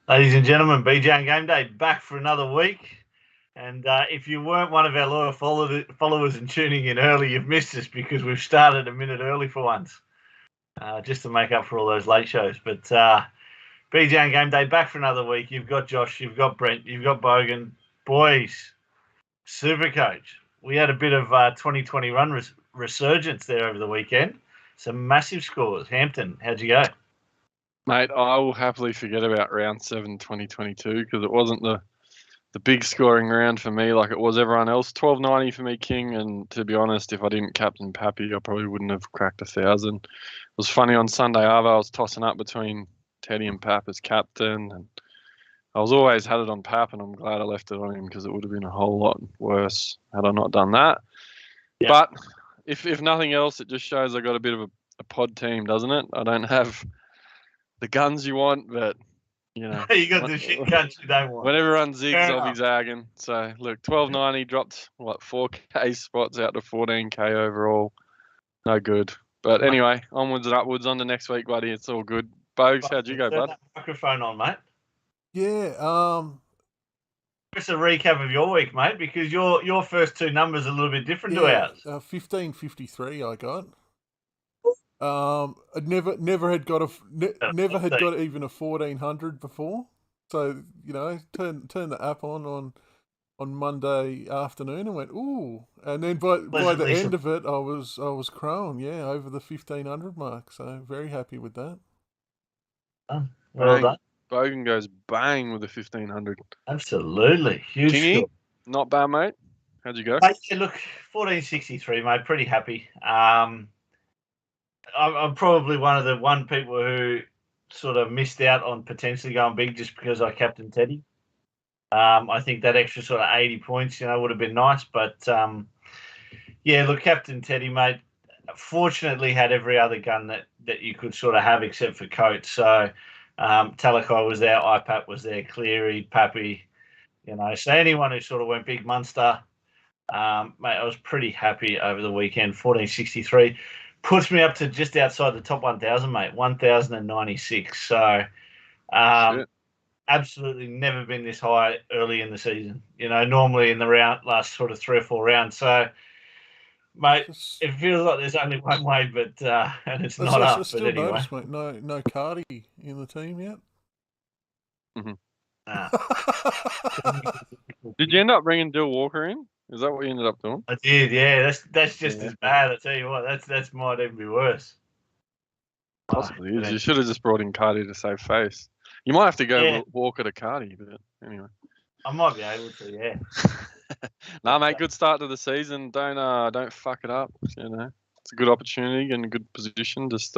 Ladies and gentlemen, BJonGameDay back for another week. And if you weren't one of our loyal followers and tuning in early, you've missed us because we've started a minute early for once, just to make up for all those late shows. But BJonGameDay back for another week. You've got Josh, you've got Brent, you've got Bogan. Boys, Supercoach. We had a bit of 2020 run resurgence there over the weekend. Some massive scores. Hampton, how'd you go? Mate, I will happily forget about round 7 2022 because it wasn't the big scoring round for me like it was everyone else. 1290 for me, King, and to be honest, if I didn't captain Pappy, I probably wouldn't have cracked 1,000. It was funny on Sunday, Arvo, I was tossing up between Teddy and Pap as captain, and I was always had it on Pap, and I'm glad I left it on him because it would have been a whole lot worse had I not done that. Yeah. But if nothing else, it just shows I got a bit of a pod team, doesn't it? I don't have the guns you want, but you know, you got the shit guns you don't want. When everyone zigs, I'll be zagging. So look, 1290 dropped 4K spots out to 14K overall. No good. But anyway, onwards and upwards on to next week, buddy. It's all good. Bogues, how'd you go, bud? That microphone on, mate. Yeah. Just a recap of your week, mate, because your first two numbers are a little bit different to ours. 1553 I got. I never had got even a 1400 before. So, you know, turn the app on Monday afternoon and went, ooh. And then by the end of it, I was crowing, over the 1500 mark. So very happy with that. Well done. Bogan goes bang with the 1500. Absolutely. Huge Kingy, score. not bad, mate. How'd you go? Mate, look, 1463, mate. Pretty happy. I'm probably one people who sort of missed out on potentially going big just because I captained Teddy. I think that extra sort of 80 points, would have been nice. But, look, Captain Teddy, mate, fortunately had every other gun that you could sort of have except for Coates. So Talakai was there, IPAP was there, Cleary, Pappy, So anyone who sort of went big Munster, mate, I was pretty happy over the weekend. 1463 puts me up to just outside the top 1,000, mate, 1,096. So absolutely never been this high early in the season. Normally in the last sort of 3 or 4 rounds. So, mate, it feels like there's only one way, but and it's not up. Still but anyway, noticed, mate, no Cardi in the team yet. Mm-hmm. Did you end up bringing Dill Walker in? Is that what you ended up doing? I did, yeah. That's just as bad. I tell you what, that's might even be worse. Possibly. You should have just brought in Cardi to save face. You might have to go Walker to Cardi, but anyway. I might be able to, yeah. Nah, mate, good start to the season. Don't fuck it up. It's a good opportunity and a good position. Just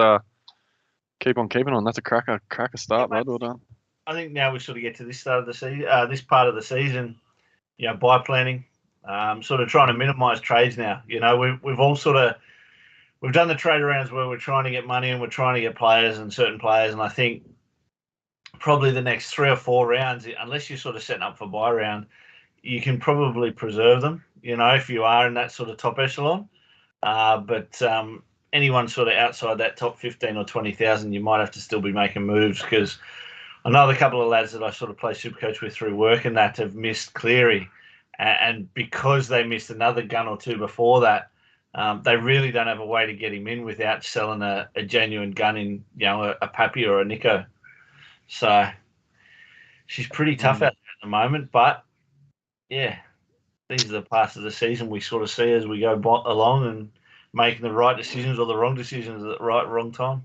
keep on keeping on. That's a cracker start, bud. Well done. I think now we sort of get to this start of the season, this part of the season. Buy planning, sort of trying to minimise trades now. We've all we've done the trade rounds where we're trying to get money and we're trying to get players and certain players, and I think probably the next 3 or 4 rounds, unless you're sort of setting up for buy round, you can probably preserve them, if you are in that sort of top echelon. But anyone sort of outside that top 15 or 20,000, you might have to still be making moves, because I know a couple of lads that I sort of play Supercoach with through work and that have missed Cleary. And because they missed another gun or two before that, they really don't have a way to get him in without selling a genuine gun in, a Pappy or a Nico. So she's pretty tough out there at the moment, but these are the parts of the season we sort of see as we go along and making the right decisions or the wrong decisions at the wrong time.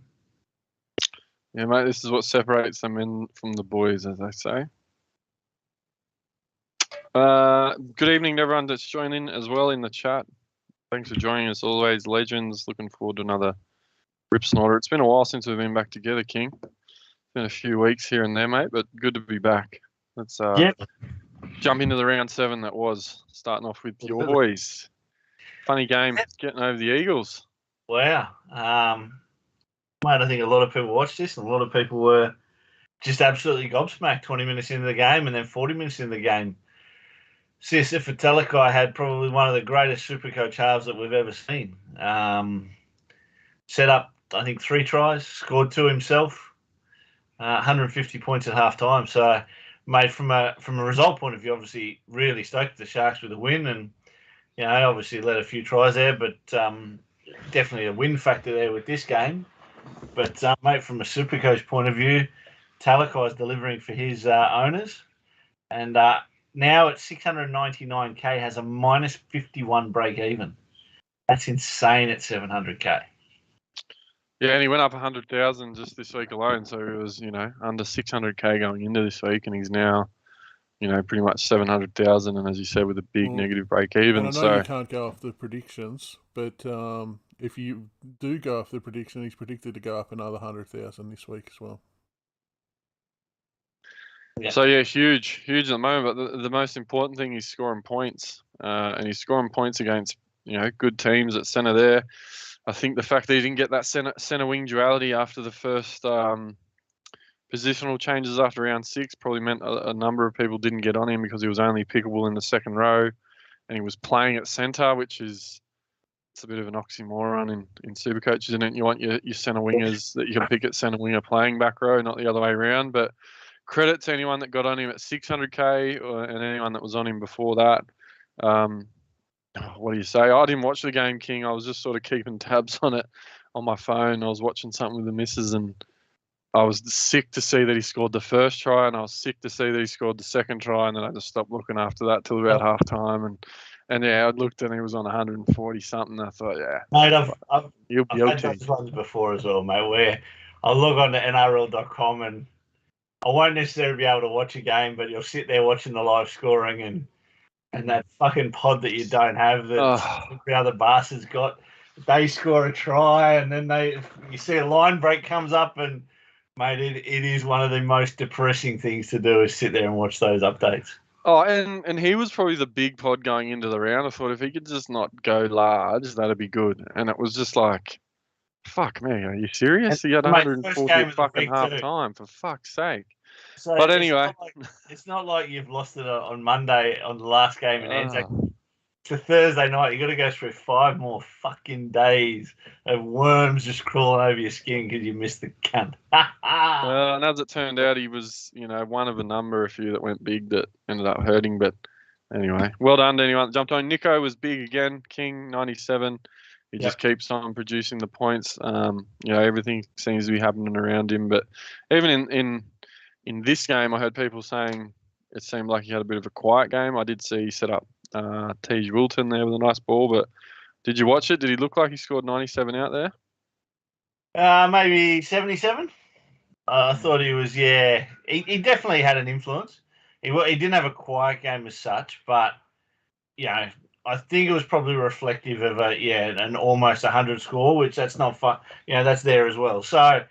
Yeah, mate, this is what separates the men from the boys, as they say. Good evening to everyone that's joining as well in the chat. Thanks for joining us always, legends. Looking forward to another Rip Snorter. It's been a while since we've been back together, King. Been a few weeks here and there, mate, but good to be back. Let's jump into the round 7 that was, starting off with your boys. Funny game, getting over the Eagles. Wow. Mate, I think a lot of people watched this and a lot of people were just absolutely gobsmacked 20 minutes into the game and then 40 minutes into the game. CSF for Talakai had probably one of the greatest Supercoach halves that we've ever seen. Set up, I think, 3 tries, scored 2 himself. 150 points at half time. So, mate, from a result point of view, obviously really stoked the Sharks with a win, and obviously led a few tries there, but definitely a win factor there with this game. But mate, from a Supercoach point of view, Talakai's delivering for his owners, and now at 699k has a minus 51 break even. That's insane at 700k. Yeah, and he went up 100,000 just this week alone, so he was under 600k going into this week, and he's now pretty much 700,000, and as you said, with a big negative break even. And I know you can't go off the predictions, but if you do go off the prediction, he's predicted to go up another 100,000 this week as well. Yeah. So yeah, huge at the moment. But the most important thing is scoring points, and he's scoring points against good teams at centre there. I think the fact that he didn't get that centre wing duality after the first positional changes after round 6 probably meant a number of people didn't get on him because he was only pickable in the second row, and he was playing at centre, which is a bit of an oxymoron in Supercoach, isn't it? You want your centre wingers that you can pick at centre winger playing back row, not the other way around. But credit to anyone that got on him at 600k and anyone that was on him before that. What do you say? I didn't watch the game, King. I was just sort of keeping tabs on it on my phone. I was watching something with the missus, and I was sick to see that he scored the first try, and I was sick to see that he scored the second try, and then I just stopped looking after that till about half time. And yeah, I looked and he was on 140 something. I thought, yeah, mate, I've had those ones before as well, mate. Where I'll log on to NRL.com and I won't necessarily be able to watch a game, but you'll sit there watching the live scoring and that fucking pod that you don't have that every other bastard's got. They score a try and then you see a line break comes up and mate, it is one of the most depressing things to do is sit there and watch those updates. Oh, and he was probably the big pod going into the round. I thought if he could just not go large, that'd be good. And it was just like, fuck me, are you serious? He had 140 at fucking half time, for fuck's sake. So but anyway. It's not like you've lost it on Monday on the last game in Anzac. It's a Thursday night. You got to go through 5 more fucking days of worms just crawling over your skin because you missed the cunt. And as it turned out, he was, one of a number, a few that went big that ended up hurting. But anyway, well done to anyone that jumped on. Nico was big again, King 97. He just keeps on producing the points. Everything seems to be happening around him. But even in this game, I heard people saying it seemed like he had a bit of a quiet game. I did see he set up Tej Wilton there with a nice ball, but did you watch it? Did he look like he scored 97 out there? Maybe 77. I thought he was, he definitely had an influence. He didn't have a quiet game as such, but I think it was probably reflective of an almost 100 score, which that's not fun. That's there as well. So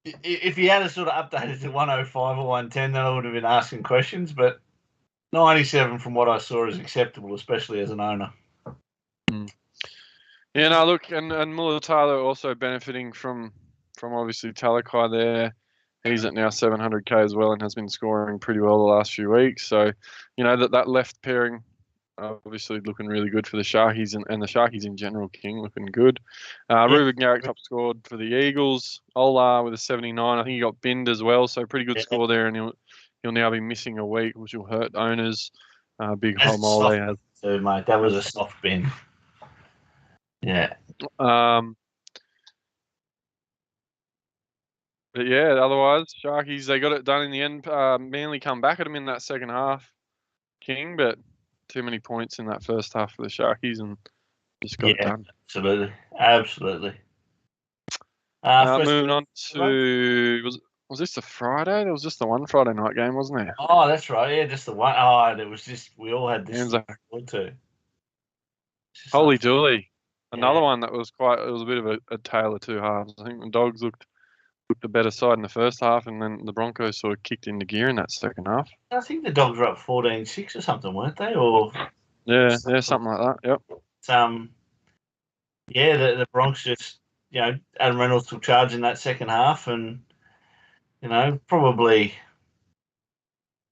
if he had a sort of updated to 105 or 110, then I would have been asking questions, but 97 from what I saw is acceptable, especially as an owner. Yeah, no, look, and Mulatalo also benefiting from obviously Talakai there. He's at now 700k as well and has been scoring pretty well the last few weeks. So, that left pairing obviously looking really good for the Sharkies and the Sharkies in general, King, looking good. Ruben Garrick top scored for the Eagles. Ola with a 79. I think he got binned as well, so pretty good score there, and he'll now be missing a week, which will hurt owners. Big Homole has. So, mate, that was a soft bin. Yeah. But yeah, otherwise, Sharkies, they got it done in the end. Manly come back at them in that second half, King, but too many points in that first half for the Sharkies and just got it done. Absolutely. Moving on to, was this the Friday? There was just the one Friday night game, wasn't there? Oh, that's right. Yeah, just the one. Oh, there was just, we all had this too. Holy dooly. Another one that was it was a bit of a tale of two halves. I think the Dogs looked the better side in the first half, and then the Broncos sort of kicked into gear in that second half. I think the Dogs were up 14-6 or something, weren't they? Or something like that. Yep. The Broncos just, Adam Reynolds took charge in that second half, and probably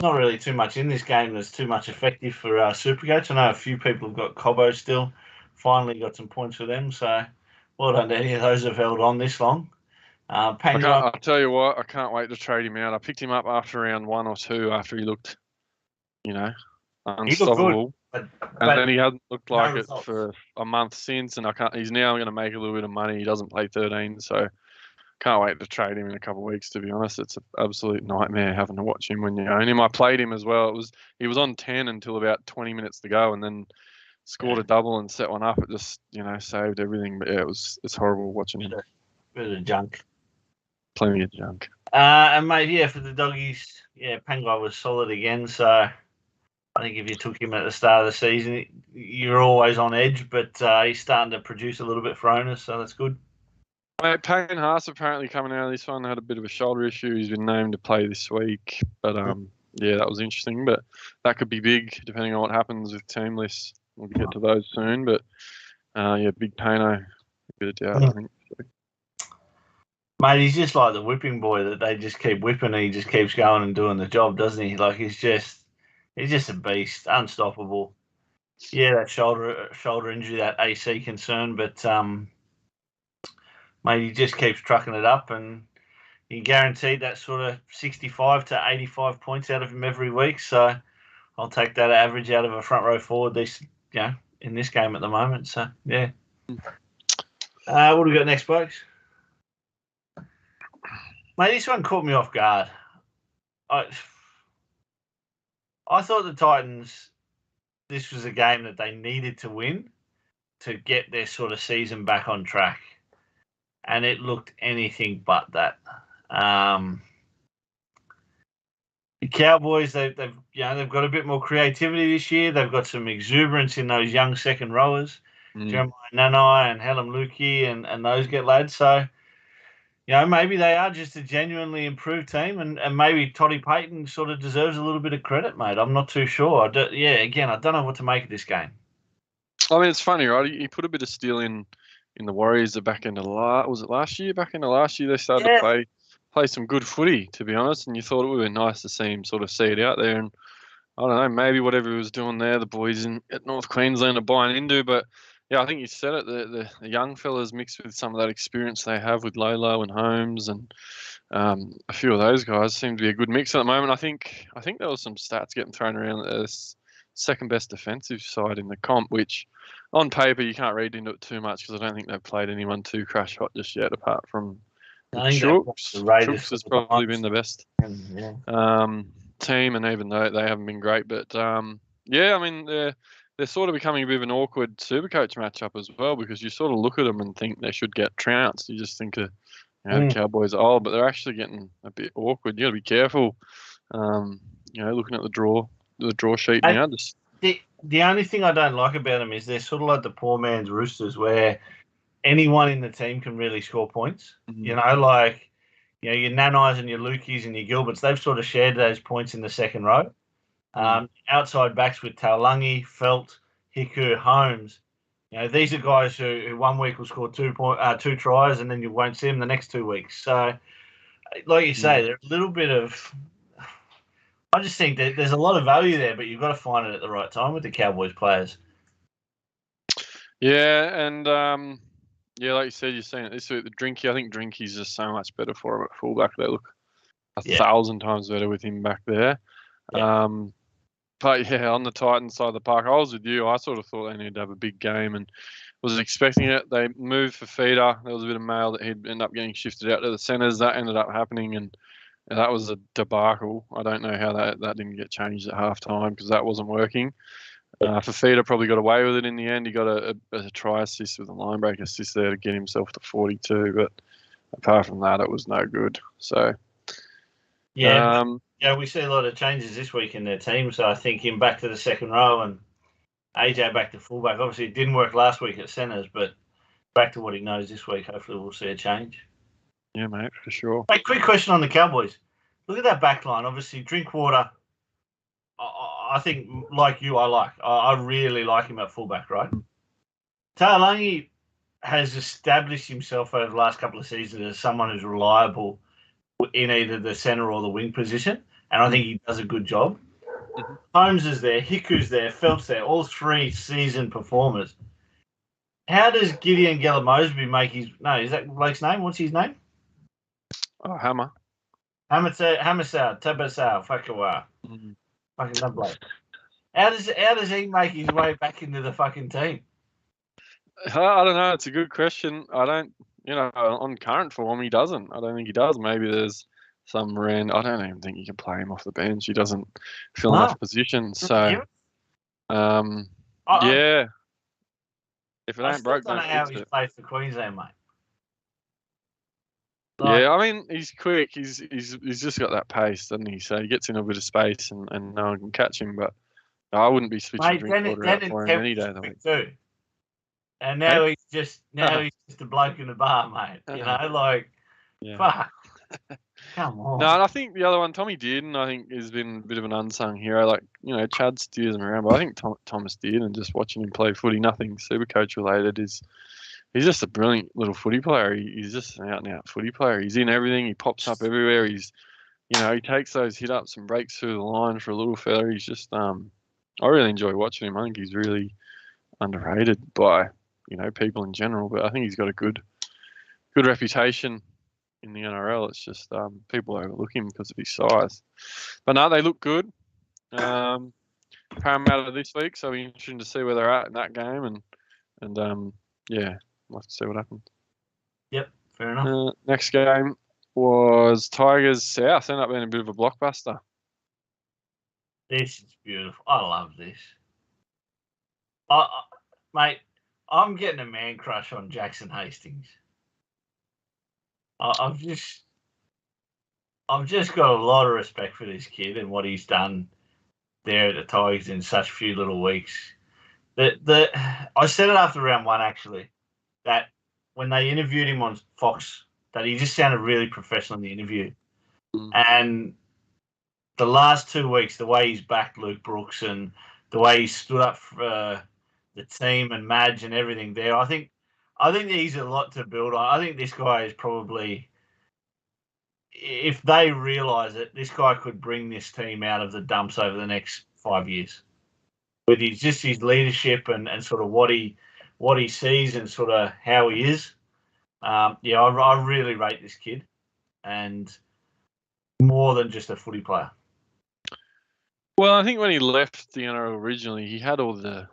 not really too much in this game that's too much effective for Supercoach. I know a few people have got Cowboys still. Finally got some points for them, so well done to any of those who have held on this long. I'll tell you what, I can't wait to trade him out. I picked him up after round 1 or 2 after he looked, unstoppable. But then he hasn't looked like it results. for a month since, and he's now going to make a little bit of money. He doesn't play 13, so can't wait to trade him in a couple of weeks, to be honest. It's an absolute nightmare having to watch him when you own him. I played him as well. He was on 10 until about 20 minutes to go, and then scored a double and set one up. It just, saved everything. But yeah, it's horrible watching him. Bit of junk. Plenty of junk. And mate, for the doggies, Pangai was solid again. So I think if you took him at the start of the season, you're always on edge. But he's starting to produce a little bit for owners, so that's good. Mate, Payne Haas apparently coming out of this one had a bit of a shoulder issue. He's been named to play this week, but that was interesting. But that could be big depending on what happens with team lists. We'll get to those soon. But big Payno, a bit of doubt, I think. Mate, he's just like the whipping boy that they just keep whipping and he just keeps going and doing the job, doesn't he? Like he's just a beast, unstoppable. Yeah, that shoulder injury, that AC concern, but mate, he just keeps trucking it up, and you guaranteed that sort of 65 to 85 points out of him every week. So I'll take that average out of a front row forward in this game at the moment. So yeah. What do we got next, folks? Mate, this one caught me off guard. I thought the Titans, this was a game that they needed to win to get their sort of season back on track. And it looked anything but that. The Cowboys, they've got a bit more creativity this year. They've got some exuberance in those young second rowers, Jeremiah Nanai and Helen Lukey and those get lads. So, maybe they are just a genuinely improved team, and maybe Toddy Payton sort of deserves a little bit of credit, mate. I'm not too sure. Again, I don't know what to make of this game. I mean, it's funny, right? He put a bit of steel in the Warriors the back end of last year? Back into last year, they started to play some good footy, to be honest, and you thought it would be nice to see him sort of see it out there. And I don't know, maybe whatever he was doing there, the boys at North Queensland are buying into. But yeah, I think you said it. The young fellas mixed with some of that experience they have with Lolo and Holmes and a few of those guys seem to be a good mix at the moment. I think there was some stats getting thrown around as second best defensive side in the comp, which on paper you can't read into it too much because I don't think they've played anyone too crash hot just yet, apart from Chooks. Chooks has probably been the best team, and even though they haven't been great, but I mean they're sort of becoming a bit of an awkward Supercoach matchup as well, because you sort of look at them and think they should get trounced. You just think the Cowboys are old, but they're actually getting a bit awkward. You got to be careful. Looking at the draw sheet now. The only thing I don't like about them is they're sort of like the poor man's Roosters, where anyone in the team can really score points. Mm-hmm. Your Nanais and your Lukies and your Gilberts, they've sort of shared those points in the second row. Outside backs with Taulangi, Felt, Hiku, Holmes. These are guys who 1 week will score 2 tries, and then you won't see them the next 2 weeks. So, like you say, there's a little bit of. I just think that there's a lot of value there, but you've got to find it at the right time with the Cowboys players. Yeah, and like you said, you're saying it this week. The Drinky, I think Drinky's just so much better for him at fullback. They look 1,000 times better with him back there. Yeah. But yeah, on the Titans side of the park, I was with you. I sort of thought they needed to have a big game and was expecting it. They moved for Feeder. There was a bit of mail that he'd end up getting shifted out to the centres. That ended up happening, and that was a debacle. I don't know how that didn't get changed at halftime because that wasn't working. Fafita probably got away with it in the end. He got a try assist with a line break assist there to get himself to 42. But apart from that, it was no good. So, we see a lot of changes this week in their team. So I think him back to the second row and AJ back to fullback. Obviously, it didn't work last week at centres, but back to what he knows this week. Hopefully, we'll see a change. Yeah, mate, for sure. Hey, quick question on the Cowboys. Look at that back line. Obviously, Drinkwater, I think, like you, I really like him at fullback, right? Taulangi has established himself over the last couple of seasons as someone who's reliable in either the centre or the wing position, and I think he does a good job. Mm-hmm. Holmes is there, Hiku's there, Phelps there, all 3 seasoned performers. How does Gideon Gella-Mosby make his... No, is that Blake's name? What's his name? Oh, Hammer. Hamasau, Tabasau, Whakawa. Fucking that bloke. How does he make his way back into the fucking team? I don't know. It's a good question. I don't, on current form, he doesn't. I don't think he does. Maybe there's some random. I don't even think you can play him off the bench. He doesn't fill enough positions. So, yeah. If it ain't broke, don't know don't how fix he's it. played for Queensland, mate. Yeah, I mean, he's quick. He's just got that pace, doesn't he? So he gets in a bit of space and no one can catch him. But I wouldn't be switching Drinkwater out for him any day of the week. Too. And now he's just a bloke in the bar, mate. You know, fuck. Come on. No, and I think the other one, Tommy Dearden, I think has been a bit of an unsung hero. Like, Chad steers him around, but I think Thomas Dearden, just watching him play footy, nothing Supercoach related, he's just a brilliant little footy player. He's just an out and out footy player. He's in everything. He pops up everywhere. He's, he takes those hit ups and breaks through the line for a little fella. He's just, I really enjoy watching him. I think he's really underrated by, people in general, but I think he's got a good reputation in the NRL. It's just people overlook him because of his size. But no, they look good. Parramatta this week, so it'll be interesting to see where they're at in that game, and yeah, we'll have to see what happens. Yep, fair enough. Next game was Tigers South. Ended up being a bit of a blockbuster. This is beautiful. I love this. Mate, I'm getting a man crush on Jackson Hastings. I've just got a lot of respect for this kid and what he's done there at the Tigers in such few little weeks. I said it after round one, actually, that when they interviewed him on Fox, that he just sounded really professional in the interview. And the last 2 weeks, the way he's backed Luke Brooks and the way he stood up for the team and Madge and everything there, I think he's a lot to build on. I think this guy is probably, if they realise it, this guy could bring this team out of the dumps over the next 5 years. With his leadership and sort of what he sees and sort of how he is. I really rate this kid, and more than just a footy player. Well, I think when he left the NRL originally, he had all the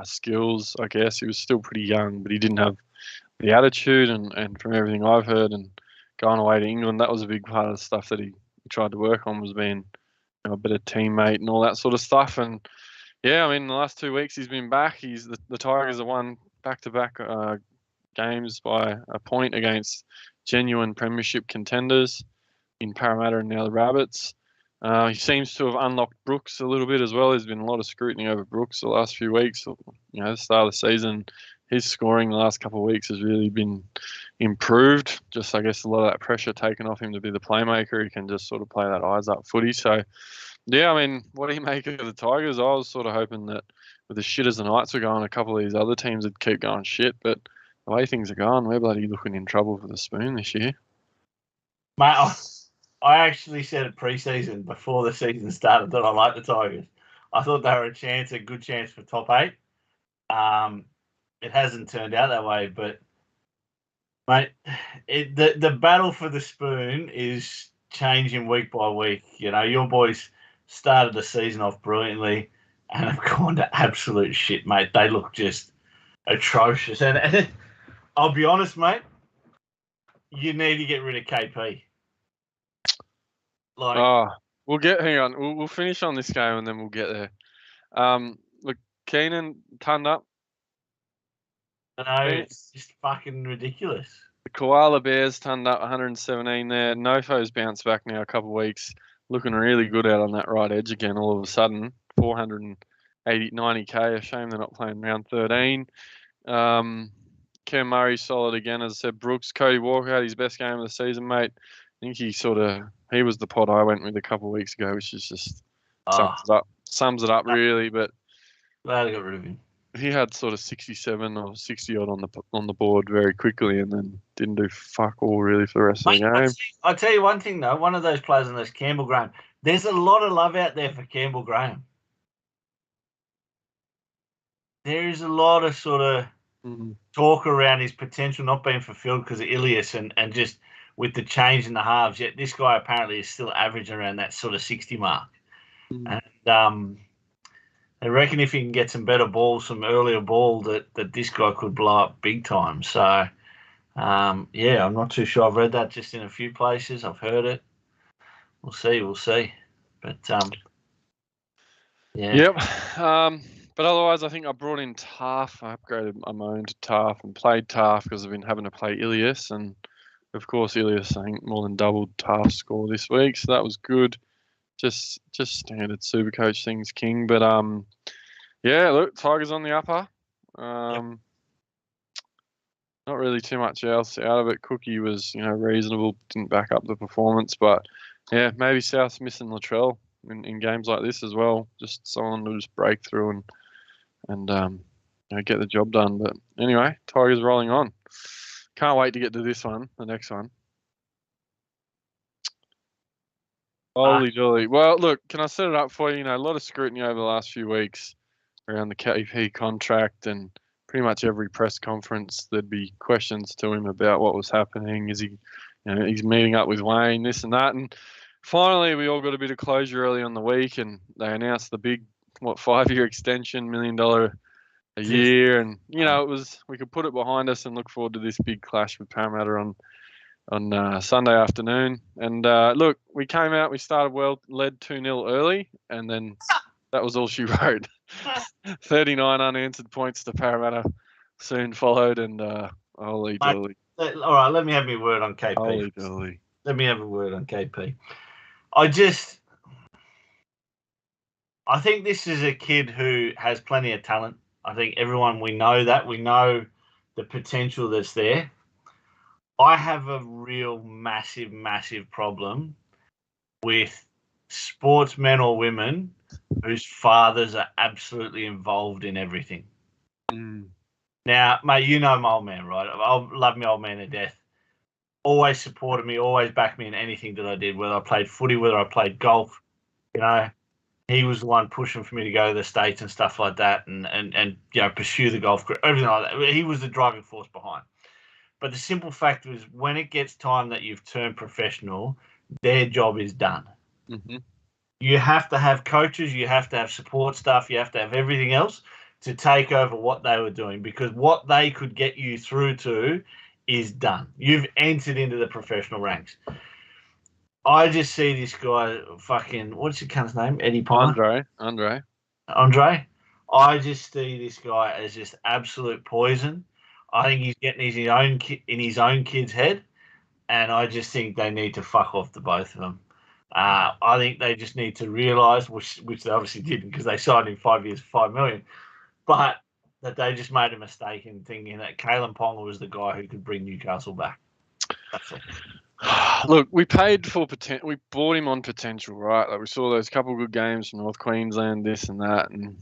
skills, I guess. He was still pretty young, but he didn't have the attitude, and from everything I've heard and going away to England, that was a big part of the stuff that he tried to work on, was being a better teammate and all that sort of stuff. And yeah, I mean, the last 2 weeks he's been back. The Tigers have won back-to-back games by a point against genuine premiership contenders in Parramatta and now the Rabbits. He seems to have unlocked Brooks a little bit as well. There's been a lot of scrutiny over Brooks the last few weeks. The start of the season, his scoring the last couple of weeks has really been improved. Just, I guess, a lot of that pressure taken off him to be the playmaker. He can just sort of play that eyes-up footy. So, yeah, I mean, what do you make of the Tigers? I was sort of hoping that with the shit as the Knights were going, a couple of these other teams would keep going shit. But the way things are going, we're bloody looking in trouble for the spoon this year. Mate, I actually said at pre-season, before the season started, that I liked the Tigers. I thought they were a good chance for top 8. It hasn't turned out that way, but mate, the battle for the spoon is changing week by week. Your boys started the season off brilliantly and have gone to absolute shit, mate. They look just atrocious. And I'll be honest, mate, you need to get rid of KP. Hang on. We'll finish on this game and then we'll get there. Look, Keenan turned up. I know, it's just fucking ridiculous. The Koala Bears turned up 117 there. Nofo's bounced back now a couple of weeks, looking really good out on that right edge again all of a sudden. 90K. A shame they're not playing round 13. Cam Murray solid again, as I said. Brooks, Cody Walker had his best game of the season, mate. I think he was the pod I went with a couple of weeks ago, which is just sums it up really. But glad I got rid of him. He had sort of 67 or 60 odd on the board very quickly, and then didn't do fuck all really for the rest of the game. I'll tell you one thing though. One of those players on this, Campbell Graham. There's a lot of love out there for Campbell Graham. There is a lot of sort of talk around his potential not being fulfilled because of Ilias and just with the change in the halves. Yet this guy apparently is still averaging around that sort of 60 mark. And I reckon if he can get some better balls, some earlier ball, that this guy could blow up big time. So, yeah, I'm not too sure. I've read that just in a few places. I've heard it. We'll see. But, yeah. Yep. But otherwise, I think I brought in Taff. I upgraded my own to Taff and played Taff because I've been having to play Ilias. And, of course, Ilias, I think, more than doubled Taff's score this week. So that was good. Just standard Supercoach things, King. But, yeah, look, Tigers on the upper. Not really too much else out of it. Cookie was, reasonable, didn't back up the performance. But, yeah, maybe South's missing Latrell in games like this as well. Just someone to just break through and get the job done. But anyway, Tigers rolling on. Can't wait to get to this one, the next one. Holy jolly. Well, look, can I set it up for you? A lot of scrutiny over the last few weeks around the KP contract, and pretty much every press conference there'd be questions to him about what was happening. Is he, he's meeting up with Wayne, this and that. And finally, we all got a bit of closure early on the week, and they announced the big, 5-year extension, $1 million a year. And, it was, we could put it behind us and look forward to this big clash with Parramatta on Sunday afternoon. And look, we came out, we started well, led 2-0 early, and then that was all she wrote. 39 unanswered points to Parramatta soon followed, and holy jolly. All right, let me have my word on KP. Holy jolly. Let me have a word on KP. I think this is a kid who has plenty of talent. I think we know that. We know the potential that's there. I have a real massive, massive problem with sportsmen or women whose fathers are absolutely involved in everything. Now, mate, you know my old man, right? I love my old man to death. Always supported me, always backed me in anything that I did, whether I played footy, whether I played golf. He was the one pushing for me to go to the States and stuff like that, and pursue the golf career, everything like that. He was the driving force behind. But the simple fact is, when it gets time that you've turned professional, their job is done. Mm-hmm. You have to have coaches, you have to have support staff, you have to have everything else to take over what they were doing, because what they could get you through to is done. You've entered into the professional ranks. I just see this guy fucking, what's your cunt's name? Eddie Pine? Andre. I just see this guy as just absolute poison. I think he's getting in his own kid's head, and I just think they need to fuck off the both of them. I think they just need to realise, which they obviously didn't because they signed him 5 years, $5 million, but that they just made a mistake in thinking that Kalen Ponga was the guy who could bring Newcastle back. That's all. Look, we paid for potential. We bought him on potential, right? Like we saw those couple good games from North Queensland, this and that, and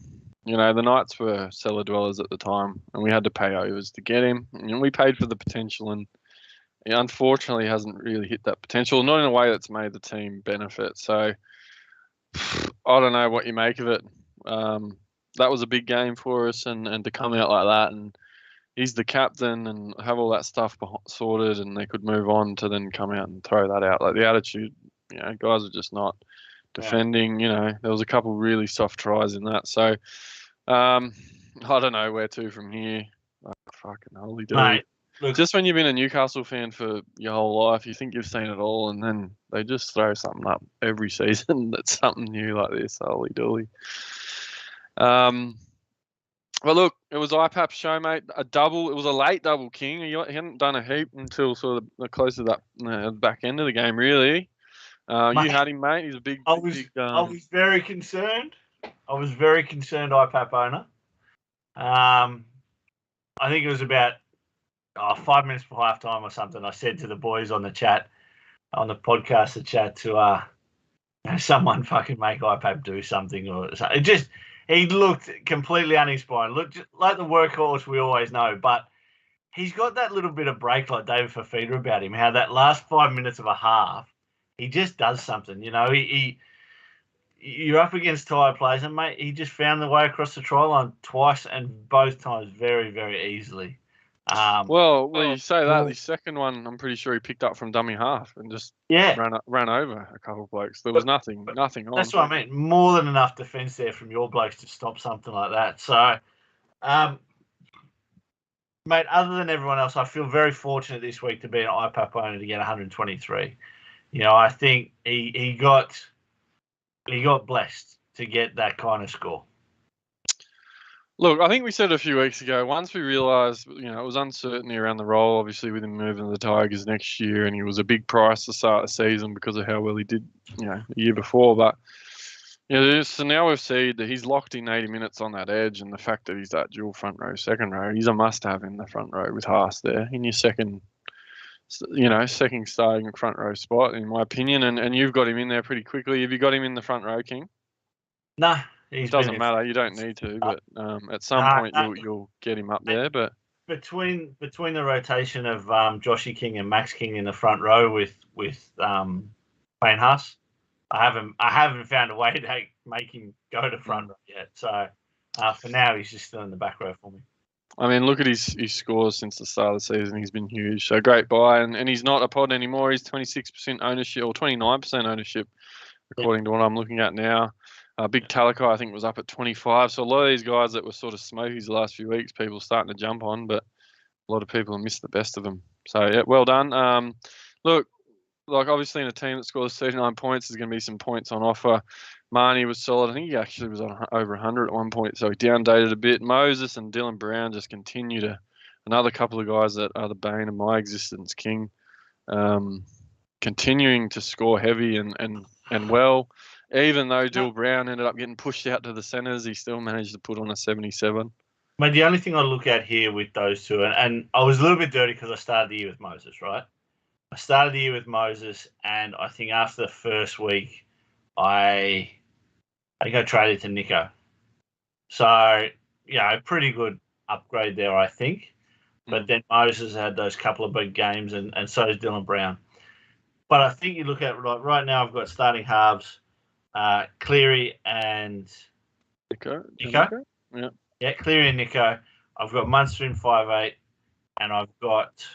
the Knights were cellar dwellers at the time, and we had to pay overs to get him. And we paid for the potential, and he unfortunately hasn't really hit that potential, not in a way that's made the team benefit. So I don't know what you make of it. That was a big game for us, and to come out like that, and he's the captain and have all that stuff sorted, and they could move on to then come out and throw that out. Like the attitude, guys are just not defending. There was a couple really soft tries in that. So I don't know where to from here. Like, fucking holy dude. Look, just when you've been a Newcastle fan for your whole life, you think you've seen it all, and then they just throw something up every season that's something new like this. Holy dooly. Well, look, it was IPAP's show, mate. A double. It was a late double, King. He hadn't done a heap until sort of close to that back end of the game, really. Mate, you had him, mate. He's a big. I was very concerned. IPAP owner. I think it was about 5 minutes before halftime or something. I said to the boys on the chat, on the podcast, to someone fucking make IPAP do something or something. It just. He looked completely uninspired. Looked like the workhorse we always know, but he's got that little bit of break like David Fafita about him, how that last 5 minutes of a half, he just does something. You're up against tired players, and, mate, he just found the way across the try line twice, and both times very, very easily. Well, you say that. The second one, I'm pretty sure he picked up from dummy half and just ran over a couple of blokes. There was nothing on. That's what I mean. More than enough defence there from your blokes to stop something like that. So, mate, other than everyone else, I feel very fortunate this week to be an IPAP owner to get 123. You know, I think he got blessed to get that kind of score. Look, I think we said a few weeks ago, once we realised, it was uncertainty around the role, obviously with him moving to the Tigers next year, and he was a big price to start the season because of how well he did, the year before. But, so now we've seen that he's locked in 80 minutes on that edge, and the fact that he's that dual front row, second row, he's a must-have in the front row with Haas there in your second starting front row spot, in my opinion, and you've got him in there pretty quickly. Have you got him in the front row, King? No. It doesn't matter. You don't need to, but at some point you'll get him up there. But between the rotation of Joshy King and Max King in the front row with Payne Haas, I haven't found a way to make him go to front row yet. So for now, he's just still in the back row for me. I mean, look at his scores since the start of the season. He's been huge. So great buy, and he's not a pod anymore. He's 26% ownership or 29% ownership, according to what I'm looking at now. Big Talakai, I think, was up at 25. So a lot of these guys that were sort of smokies the last few weeks, people are starting to jump on, but a lot of people have missed the best of them. So, yeah, well done. Look, like obviously in a team that scores 39 points, there's going to be some points on offer. Marnie was solid. I think he actually was on over 100 at one point, so he downdated a bit. Moses and Dylan Brown just continue to, another couple of guys that are the bane of my existence, King, continuing to score heavy and well. Even though Dill Brown ended up getting pushed out to the centres, he still managed to put on a 77. Mate, the only thing I look at here with those two, and I was a little bit dirty because I started the year with Moses, right? I started the year with Moses, and I think after the first week, I traded to Nico. So, pretty good upgrade there, I think. But then Moses had those couple of big games, and so does Dylan Brown. But I think you look at right now, I've got starting halves. Cleary and Nico. Yeah, Cleary and Nico. I've got Munster in 5'8", and I've got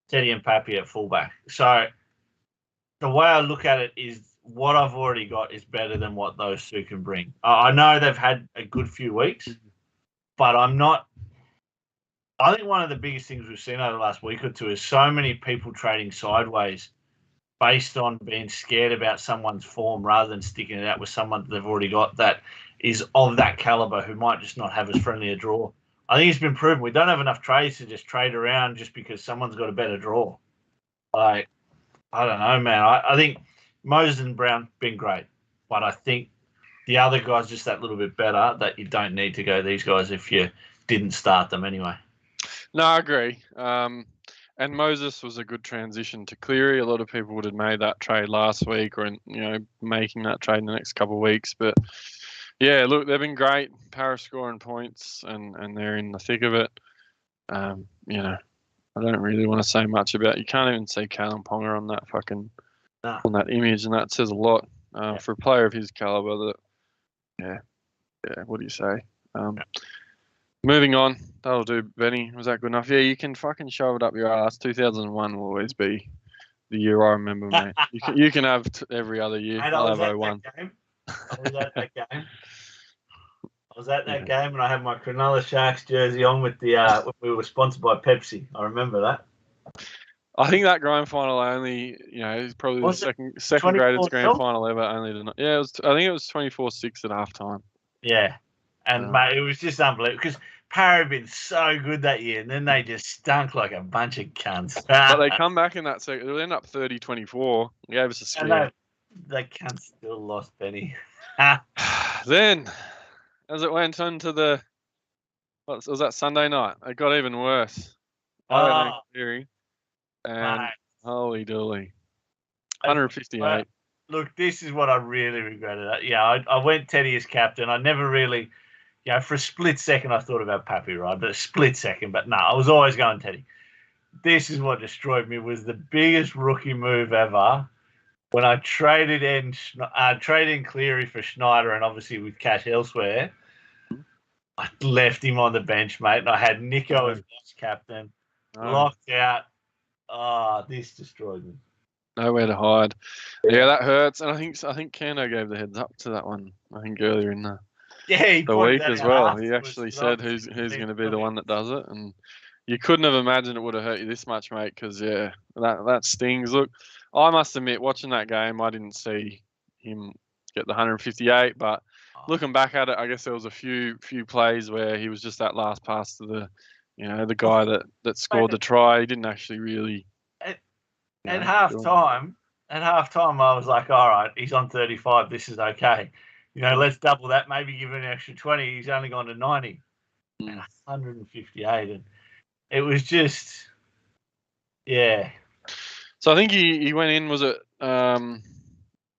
Teddy and Pappy at fullback. So the way I look at it is what I've already got is better than what those two can bring. I know they've had a good few weeks, but I'm not. I think one of the biggest things we've seen over the last week or two is so many people trading sideways based on being scared about someone's form rather than sticking it out with someone that they've already got that is of that caliber who might just not have as friendly a draw. I think it's been proven we don't have enough trades to just trade around just because someone's got a better draw. I don't know, man. I think Moses and Brown been great, but I think the other guys just that little bit better that you don't need to go these guys if you didn't start them anyway. No, I agree. And Moses was a good transition to Cleary. A lot of people would have made that trade last week or, making that trade in the next couple of weeks. But, yeah, look, they've been great. Para scoring points and they're in the thick of it. I don't really want to say much about it. You can't even see Kalen Ponga on that on that image, and that says a lot for a player of his caliber. What do you say? Moving on, that'll do, Benny. Was that good enough? Yeah, you can fucking shove it up your ass. 2001 will always be the year I remember, mate. You can have every other year. Mate, I was at that game. I was at that game, and I had my Cronulla Sharks jersey on with the. We were sponsored by Pepsi. I remember that. I think that grand final only, is probably the second greatest grand final ever. Only to I think it was 24-6 at halftime. Yeah. And, mate, it was just unbelievable because Para had been so good that year, and then they just stunk like a bunch of cunts. But they come back in that second. They'll end up 30-24. Gave us a scare. They cunts still lost, Benny. Then, as it went into the... What was that Sunday night? It got even worse. Cleary. And holy dooly. 158. Look, this is what I really regretted. Yeah, I went Teddy as captain. I never really... for a split second, I thought about Pappy, right? But a split second. But no, I was always going Teddy. This is what destroyed me. Was the biggest rookie move ever when I traded in Cleary for Schneider, and obviously with cash elsewhere. I left him on the bench, mate, and I had Nico as lost captain. No. Locked out. Oh, this destroyed me. Nowhere to hide. Yeah, that hurts. And I think Kando gave the heads up to that one. I think earlier in the He pointed week that as out well. He afterwards, actually but said I who's was going to be the one that does it, and you couldn't have imagined it would have hurt you this much, mate. Because that stings. Look, I must admit, watching that game, I didn't see him get the 158, but looking back at it, I guess there was a few plays where he was just that last pass to the guy that scored the try. He didn't actually really. At half time, I was like, all right, he's on 35. This is okay. Let's double that. Maybe give him an extra 20. He's only gone to 90 and 158. And it was just, yeah. So I think he went in, was it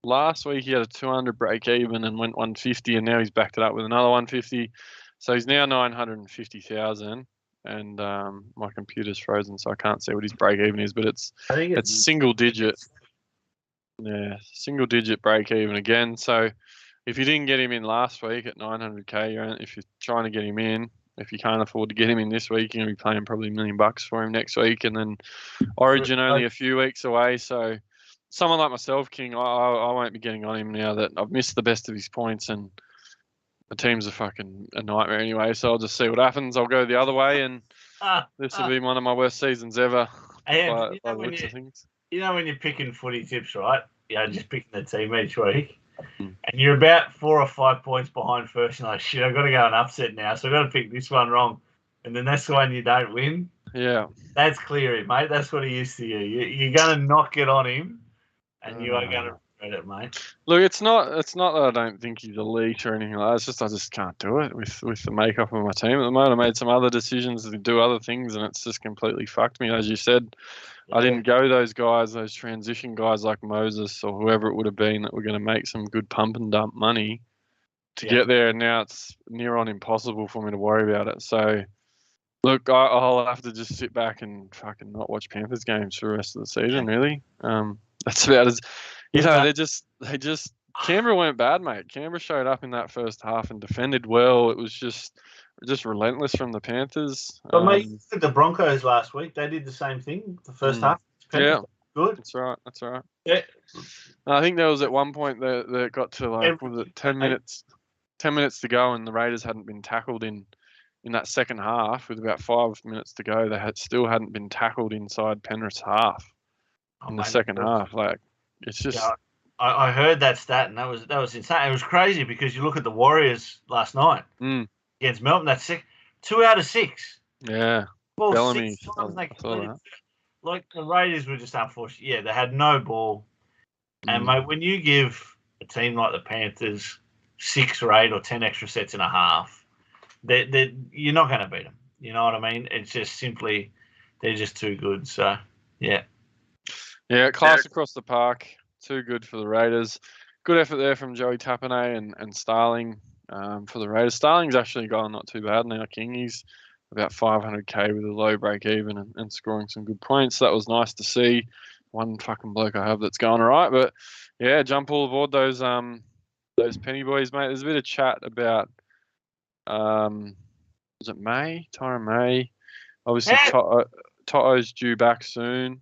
last week he had a 200 break even and went 150, and now he's backed it up with another 150. So he's now 950,000. And my computer's frozen, so I can't see what his break even is, but it's single digit. Yeah, single digit break even again. So if you didn't get him in last week at 900k, if you're trying to get him in, if you can't afford to get him in this week, you're going to be paying probably $1 million for him next week, and then Origin only a few weeks away. So someone like myself, King, I won't be getting on him now that I've missed the best of his points, and the team's a nightmare anyway. So I'll just see what happens. I'll go the other way, and this will be one of my worst seasons ever. By the looks of things. When you're picking footy tips, right? Just picking the team each week, and you're about 4 or 5 points behind first. You're like, shit, I've got to go and upset now, so I've got to pick this one wrong, and then that's the one you don't win. Yeah, that's Cleary, mate. That's what he used to you. You're going to not get on him, and you are going to regret it, mate. Look, it's not that I don't think he's elite or anything like that. It's just I just can't do it with the makeup of my team at the moment. I made some other decisions to do other things, and it's just completely fucked me. As you said, I didn't go those transition guys like Moses or whoever it would have been that were going to make some good pump and dump money to get there. And now it's near on impossible for me to worry about it. So, look, I'll have to just sit back and fucking not watch Panthers games for the rest of the season, really. That's about as... they just Canberra weren't bad, mate. Canberra showed up in that first half and defended well. It was just relentless from the Panthers. But mate, the Broncos last week, they did the same thing. The first half, Panthers good. That's right. Yeah, I think there was at one point that got to 10 minutes to go, and the Raiders hadn't been tackled in that second half with about 5 minutes to go. They still hadn't been tackled inside Penrith's half in the second half. Like, it's just. Yeah, I heard that stat, and that was insane. It was crazy because you look at the Warriors last night against Melbourne. That's 2 out of 6. Yeah, ball Bellamy. 6 times they completed. Like the Raiders were just unfortunate. Yeah, they had no ball. And mate, when you give a team like the Panthers 6 or 8 or 10 extra sets and a half, you're not going to beat them. You know what I mean? It's just simply they're just too good. So yeah. Yeah, class across the park. Too good for the Raiders. Good effort there from Joey Tapine and Starling for the Raiders. Starling's actually gone not too bad now, King. He's about 500k with a low break even and scoring some good points. So that was nice to see. One fucking bloke I have that's going all right. But yeah, jump all aboard those penny boys, mate. There's a bit of chat about was it May? Tyron May. Obviously Toto's due back soon.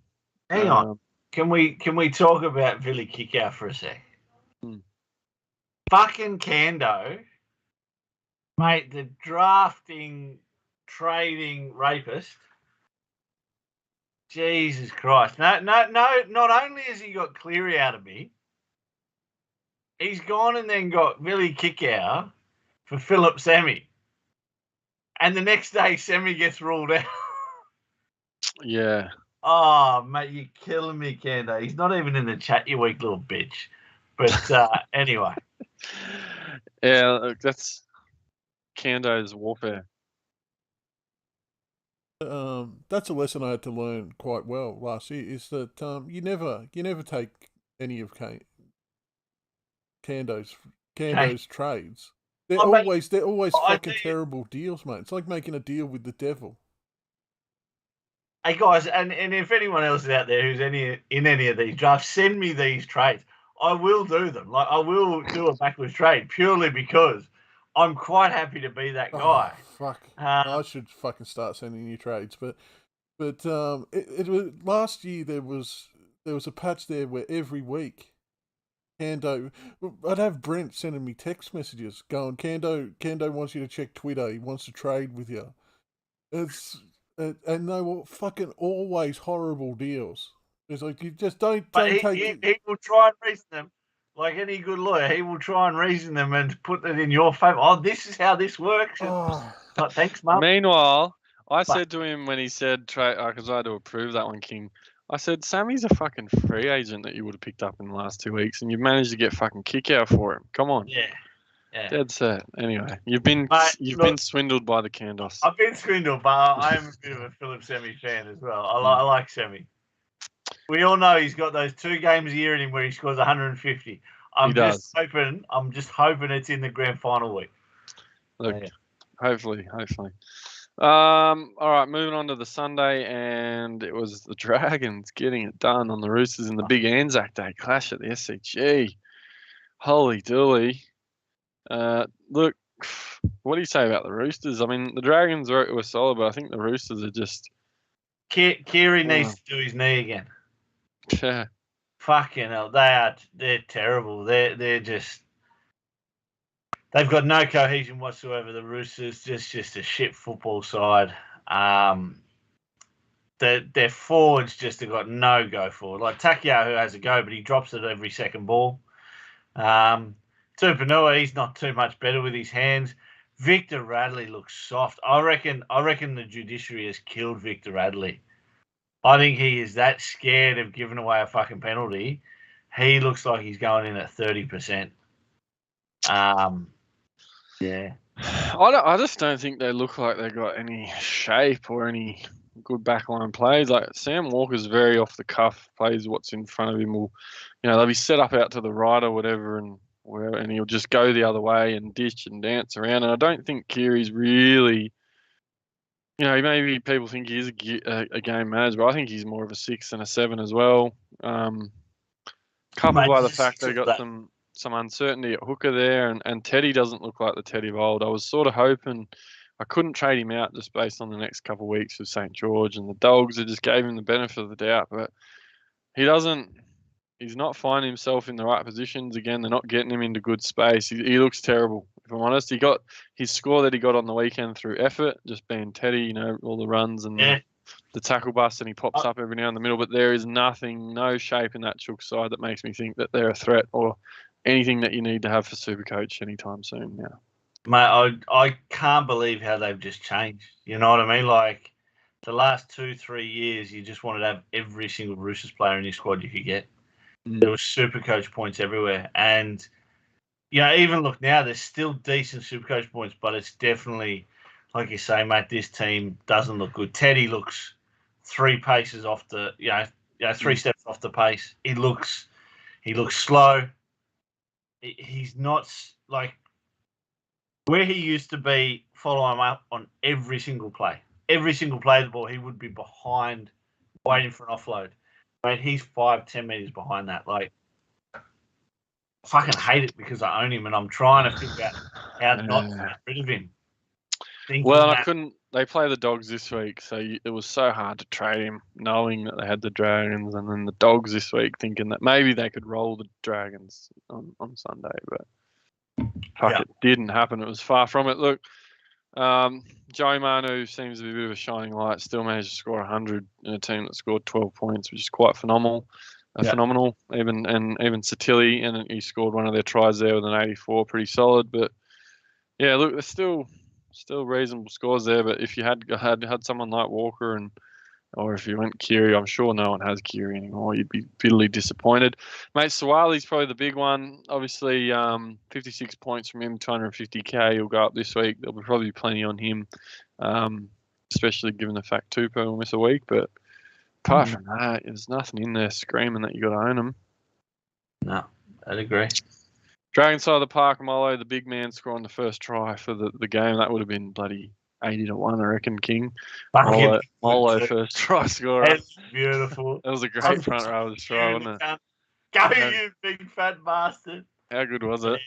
Hang on. Can we talk about Billy Kickout for a sec? Fucking Kando, mate, the drafting, trading rapist. Jesus Christ. No, not only has he got Cleary out of me, he's gone and then got Billy Kickout for Philip Semi. And the next day, Semi gets ruled out. Yeah. Oh, mate, you're killing me, Kando. He's not even in the chat, you weak little bitch. But anyway. Yeah, look, that's Kando's warfare. That's a lesson I had to learn quite well last year. Is that you never take any of Kando's trades. They're always fucking terrible deals, mate. It's like making a deal with the devil. Hey guys, and if anyone else is out there who's in any of these drafts, send me these trades. I will do them. Like I will do a backwards trade purely because I'm quite happy to be that guy. Oh, fuck. I should fucking start sending you trades, but it was last year. There was a patch there where every week, Kando, I'd have Brent sending me text messages going, Kando wants you to check Twitter. He wants to trade with you. And they were fucking always horrible deals. It's like you just don't take. He will try and reason them. Like any good lawyer, he will try and reason them and put it in your favour. Oh, this is how this works. Like, thanks, Mum. Meanwhile, I said to him when he said trade, because I had to approve that one, King. I said, Sammy's a fucking free agent that you would have picked up in the last 2 weeks, and you've managed to get fucking kick out for him. Come on. Yeah. Dead set. Anyway, you've been swindled by the Candos. I've been swindled, but I'm a bit of a Philip Semi fan as well. I like Semi. We all know he's got those 2 games a year in him where he scores 150. I'm just hoping it's in the grand final week. Look, hopefully. All right, moving on to the Sunday, and it was the Dragons getting it done on the Roosters in the big Anzac Day clash at the SCG. Holy dooly. Look, what do you say about the Roosters? I mean, the Dragons were solid, but I think the Roosters are just... Kiri needs to do his knee again. Yeah. Fucking hell, they're terrible. They're just... They've got no cohesion whatsoever. The Roosters just a shit football side. Their forwards just have got no go forward. Like Takiaho has a go, but he drops it every second ball. Tupanua, he's not too much better with his hands. Victor Radley looks soft. I reckon the judiciary has killed Victor Radley. I think he is that scared of giving away a fucking penalty. He looks like he's going in at 30%. Yeah. I just don't think they look like they've got any shape or any good backline plays. Like Sam Walker's very off the cuff, plays what's in front of him. They'll be set up out to the right or whatever, and he'll just go the other way and dish and dance around. And I don't think Kiri's really, maybe people think he is a game manager, but I think he's more of a 6 than a 7 as well. Coupled by the fact they got some uncertainty at hooker there, and Teddy doesn't look like the Teddy of old. I was sort of hoping I couldn't trade him out just based on the next couple of weeks with St. George and the Dogs. I just gave him the benefit of the doubt, but he's not finding himself in the right positions. Again, they're not getting him into good space. He looks terrible, if I'm honest. He got his score that he got on the weekend through effort, just being Teddy, all the runs and the tackle bust, and he pops up every now in the middle, but there is no shape in that Chook side that makes me think that they're a threat or anything that you need to have for Supercoach anytime soon now. Mate, I can't believe how they've just changed. You know what I mean? Like, the last 2-3 years, you just wanted to have every single Roosters player in your squad you could get. There was Supercoach points everywhere. And, even look now, there's still decent Supercoach points, but it's definitely, like you say, mate, this team doesn't look good. Teddy looks 3 paces off the, 3 steps off the pace. He looks slow. He's not like where he used to be, following him up on every single play. Every single play of the ball, he would be behind, waiting for an offload. Mate, he's 5-10 meters behind that. Like, I fucking hate it because I own him, and I'm trying to figure out how not to get rid of him. I couldn't. They play the Dogs this week, so it was so hard to trade him, knowing that they had the Dragons, and then the Dogs this week, thinking that maybe they could roll the Dragons on Sunday, but it didn't happen. It was far from it. Look, Joey Manu seems to be a bit of a shining light. Still managed to score 100 in a team that scored 12 points, which is quite phenomenal. Phenomenal. Even Satili, and he scored one of their tries there with an 84, pretty solid. But yeah, look, there's still reasonable scores there. But if you had someone like Walker or if you went Kiri, I'm sure no one has Kiri anymore. You'd be bitterly disappointed. Mate, Suwali's probably the big one. Obviously, 56 points from him, 250k. He'll go up this week. There'll be probably plenty on him, especially given the fact Tupou will miss a week. But apart from that, there's nothing in there screaming that you got to own him. No, I'd agree. Dragon side of the park, Molo, the big man scoring the first try for the game. That would have been bloody 80-1, I reckon, King. Molo first try scorer. That's beautiful. That was a great front row try, wasn't it? Go, you big fat bastard. How good was it?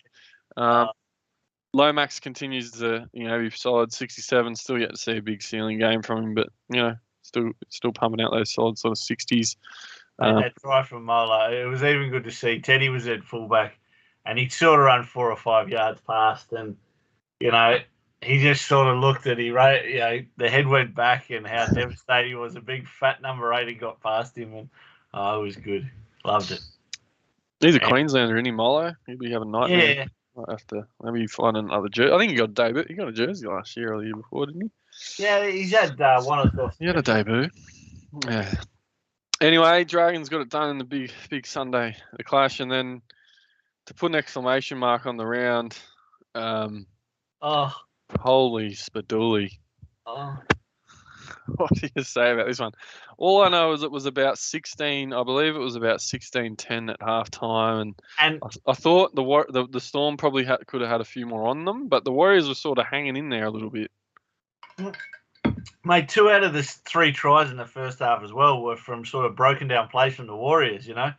Lomax continues to, be solid. 67. Still yet to see a big ceiling game from him, but still pumping out those solid sort of 60s. That try from Mola, it was even good to see. Teddy was at fullback, and he'd sort of run 4 or 5 yards past, and he just sort of looked at the head went back, and how devastating he was. A big fat number 8 he got past him, and it was good. Loved it. He's a Queenslander, isn't he, Molo? He'd be having nightmares. Yeah. Might have to maybe find another jersey. I think he got a debut. He got a jersey last year or the year before, didn't he? Yeah, he's had one or two. He had a debut. Yeah. Anyway, Dragons got it done in the big Sunday, the clash, and then to put an exclamation mark on the round. Holy spadooli. What do you say about this one? All I know is it was about 16. I believe it was about 16-10 at halftime, and I thought the Storm probably could have had a few more on them, but the Warriors were sort of hanging in there a little bit. Mate, 2 out of the 3 tries in the first half as well were from sort of broken down plays from the Warriors. A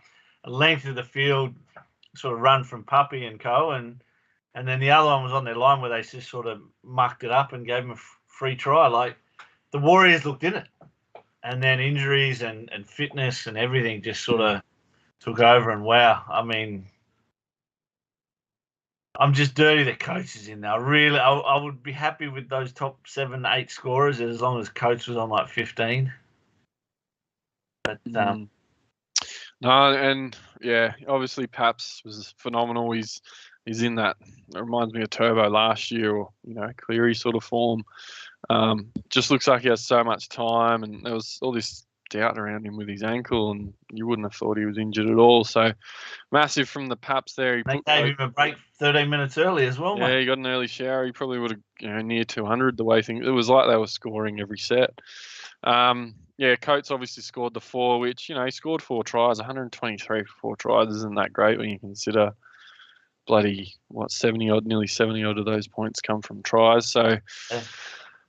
length of the field, sort of run from Puppy and co, and then the other one was on their line where they just sort of mucked it up and gave them a free try. Like, the Warriors looked in it, and then injuries and fitness and everything just sort of took over. And wow, I mean, I'm just dirty that Coach is in there. I would be happy with those top 7, 8 scorers as long as Coach was on like 15. But no, and yeah, obviously Paps was phenomenal. He's in that. It reminds me of Turbo last year, or Cleary sort of form. Just looks like he has so much time, and there was all this doubt around him with his ankle, and you wouldn't have thought he was injured at all. So massive from the Paps there. They gave him a break 13 minutes early as well, yeah, mate. He got an early shower. He probably would have near 200 the way things. It was like they were scoring every set. Coates obviously scored the 4, which he scored 4 tries, 123 for 4 tries. Isn't that great when you consider bloody 70 odd, nearly 70 odd of those points come from tries. So.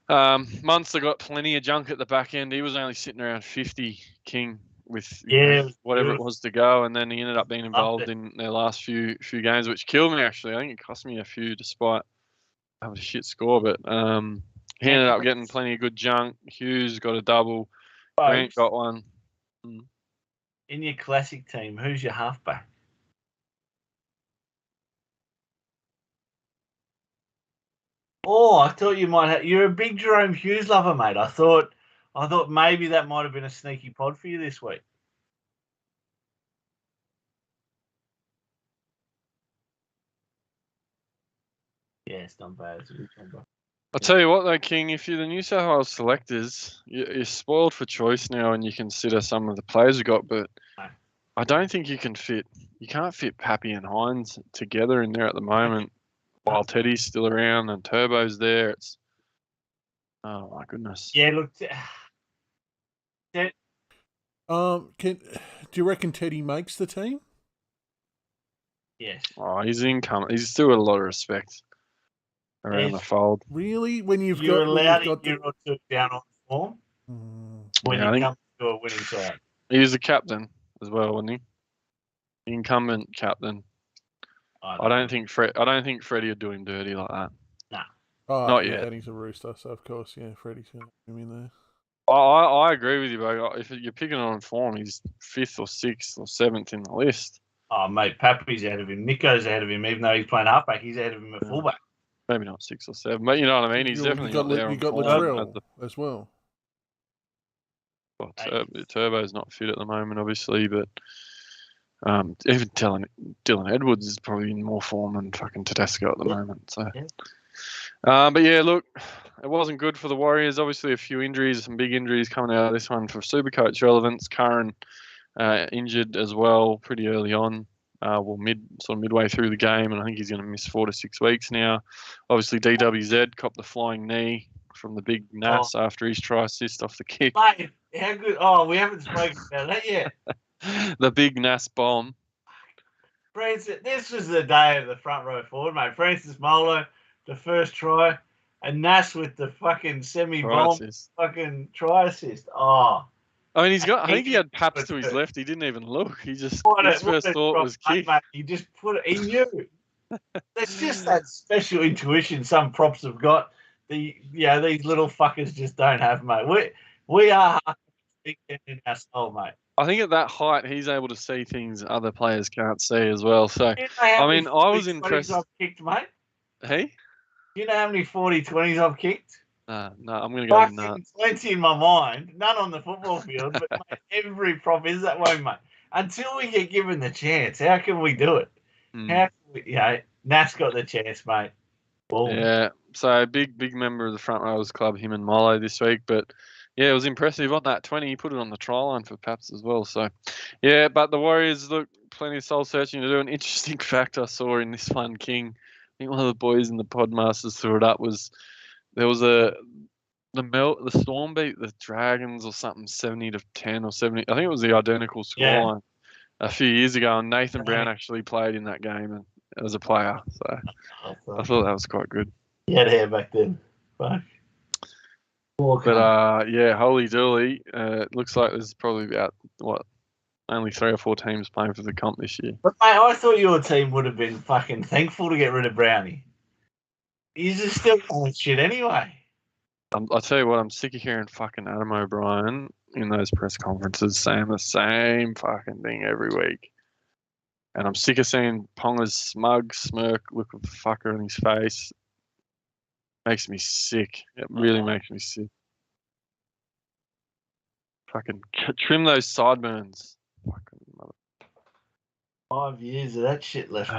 Munster got plenty of junk at the back end. He was only sitting around 50, King, with whatever it was to go, and then he ended up being involved in their last few games, which killed me actually. I think it cost me a few despite having a shit score, but he ended up getting plenty of good junk. Hughes got a double. Grant got one. In your classic team, who's your halfback? Oh, I thought you might have. You're a big Jerome Hughes lover, mate. I thought maybe that might have been a sneaky pod for you this week. Yeah, it's not bad. It's a good combo. I'll tell you what, though, King. If you're the New South Wales selectors, you're spoiled for choice now, and you consider some of the players we got. But no. I don't think you can't fit Pappy and Hines together in there at the moment. While Teddy's still around and Turbo's there, it's oh my goodness. Yeah, look. Do you reckon Teddy makes the team? Yes. Oh, he's income. He's still got a lot of respect around the fold. Really, when you're allowed a year or 2 down on form when you come to a winning side. He was the captain as well, wasn't he? The incumbent captain. I don't think Freddie would do him dirty like that. No. Not yet. And he's a Rooster, so of course, Freddie's going to put him in there. I agree with you, bro. If you're picking on form, he's 5th or 6th or 7th in the list. Oh, mate, Pappy's ahead of him. Nico's ahead of him, even though he's playing halfback. He's ahead of him at fullback. Maybe not 6 or 7, but you know what I mean. He's definitely not there. You got Latrell as well. Well, Turbo's not fit at the moment, obviously, but even Dylan Edwards is probably in more form than fucking Tedesco at the moment. So, but yeah, look, it wasn't good for the Warriors. Obviously, a few injuries, some big injuries coming out of this one for Supercoach relevance. Curran injured as well pretty early on. Midway through the game, and I think he's going to miss 4 to 6 weeks now. Obviously, DWZ copped the flying knee from the big Nas after his try assist off the kick. Mate, how good! Oh, we haven't spoken about that yet. The big Nas bomb. Francis, this was the day of the front row forward, mate. Francis Molo, the first try, and Nas with the fucking semi-bomb fucking try assist. Oh. I mean, I think he had Paps to his left. He didn't even look. He just, his first thought was kick. Mate, he just put it, he knew. There's just that special intuition some props have got. These little fuckers just don't have, mate. We are in our soul, mate. I think at that height, he's able to see things other players can't see as well. So, I mean, I was impressed. I've kicked, mate. Hey? You know how many 40-20s I've kicked? No, I'm going to go nuts. 20 in my mind. None on the football field, but mate, every prop is that way, mate. Until we get given the chance, how can we do it? How can we, Nat's got the chance, mate. Boom. Yeah, so big member of the Front Rowers Club, him and Milo this week. But, yeah, it was impressive on that 20. He put it on the try line for Paps as well. So, yeah, but the Warriors, look, plenty of soul-searching to do. An interesting fact I saw in this one, King, I think one of the boys in the Podmasters threw it up, was there was the Storm beat the Dragons or something 70-10 or 70. I think it was the identical scoreline a few years ago, and Nathan Brown actually played in that game and as a player. So I thought that was quite good. He had hair back then. Fuck. But holy dooly, it looks like there's probably about only 3 or 4 teams playing for the comp this year. But mate, I thought your team would have been fucking thankful to get rid of Brownie. He's just still playing shit anyway. I'll tell you what, I'm sick of hearing fucking Adam O'Brien in those press conferences saying the same fucking thing every week. And I'm sick of seeing Ponga's smug smirk look of the fucker in his face. Makes me sick. It really makes me sick. Fucking trim those sideburns. Fucking mother. 5 years of that shit left.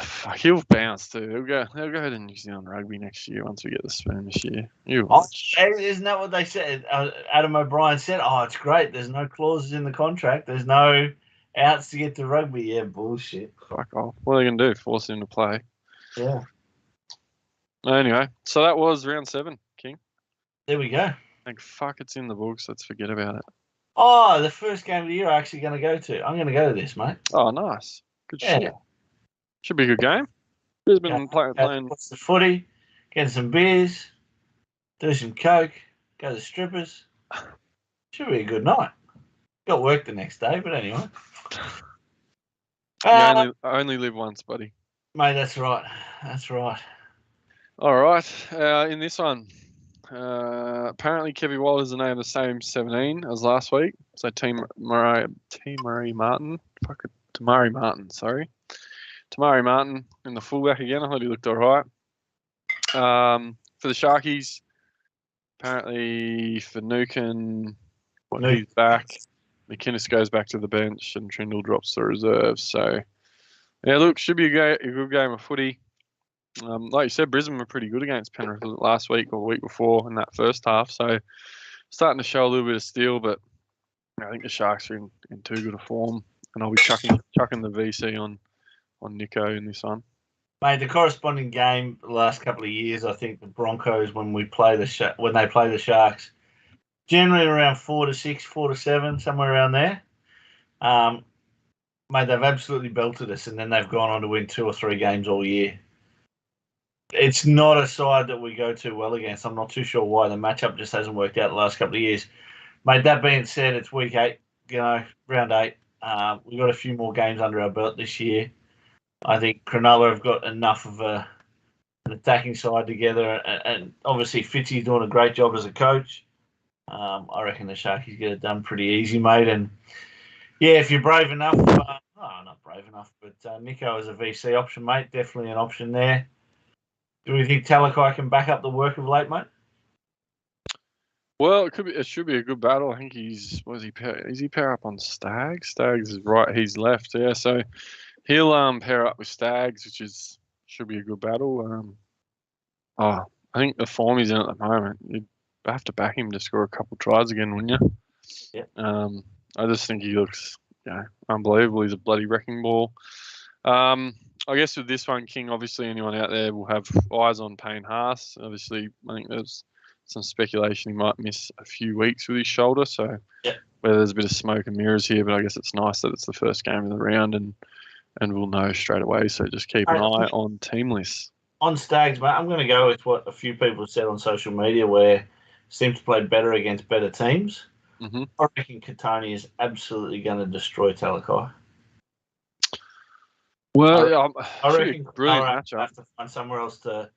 Fuck, he'll bounce too. He'll go to New Zealand rugby next year once we get the spoon this year. Isn't that what they said? Adam O'Brien said, it's great. There's no clauses in the contract. There's no outs to get to rugby. Yeah, bullshit. Fuck off. What are they going to do? Force him to play? Yeah. Anyway, so that was round 7, King. There we go. Thank fuck it's in the books. Let's forget about it. Oh, the first game of the year I'm actually going to go to. I'm going to go to this, mate. Oh, nice. Good shit. Should be a good game. Brisbane playing. Watch the footy, get some beers, do some coke, go to the strippers. Should be a good night. Got work the next day, but anyway. You only live once, buddy. Mate, that's right. That's right. All right. In this one, apparently Kevin Walters are named the same 17 as last week. So Tamari Martin. Fuck it. Tamari Martin, sorry. Tamari Martin in the fullback again. I thought he looked all right. For the Sharkies, apparently Finucane, he's back. McInnes goes back to the bench and Trindle drops the reserves. So, yeah, look, should be a good game of footy. Like you said, Brisbane were pretty good against Penrith last week or the week before in that first half. So, starting to show a little bit of steel, but I think the Sharks are in too good a form. And I'll be chucking the VC on Nico in this one. Mate, the corresponding game the last couple of years, I think the Broncos when they play the Sharks, generally around 4-6, 4-7, somewhere around there. Mate, they've absolutely belted us, and then they've gone on to win 2 or 3 games all year. It's not a side that we go too well against. I'm not too sure why. The matchup just hasn't worked out the last couple of years. Mate, that being said, it's week 8, round 8. We've got a few more games under our belt this year. I think Cronulla have got enough of an attacking side together, and obviously Fitzy's doing a great job as a coach. I reckon the Sharkies get it done pretty easy, mate. And yeah, if you're brave enough, not brave enough, but Nico as a VC option, mate, definitely an option there. Do we think Talakai can back up the work of late, mate? Well, it should be a good battle. I think is he pair up on Staggs? Staggs is right, he's left, yeah. So he'll pair up with Staggs, which should be a good battle. I think the form he's in at the moment, you'd have to back him to score a couple tries again, wouldn't you? Yeah. I just think he looks unbelievable. He's a bloody wrecking ball. I guess with this one, King, obviously anyone out there will have eyes on Payne Haas. Obviously, I think there's some speculation he might miss a few weeks with his shoulder. So whether there's a bit of smoke and mirrors here, but I guess it's nice that it's the first game of the round and we'll know straight away. So just keep an eye on team lists. On Staggs, mate, I'm going to go with what a few people said on social media where seems to play better against better teams. Mm-hmm. I reckon Katoni is absolutely going to destroy Talakai. Well, I should be reckon a brilliant I'll matchup. have to find somewhere else to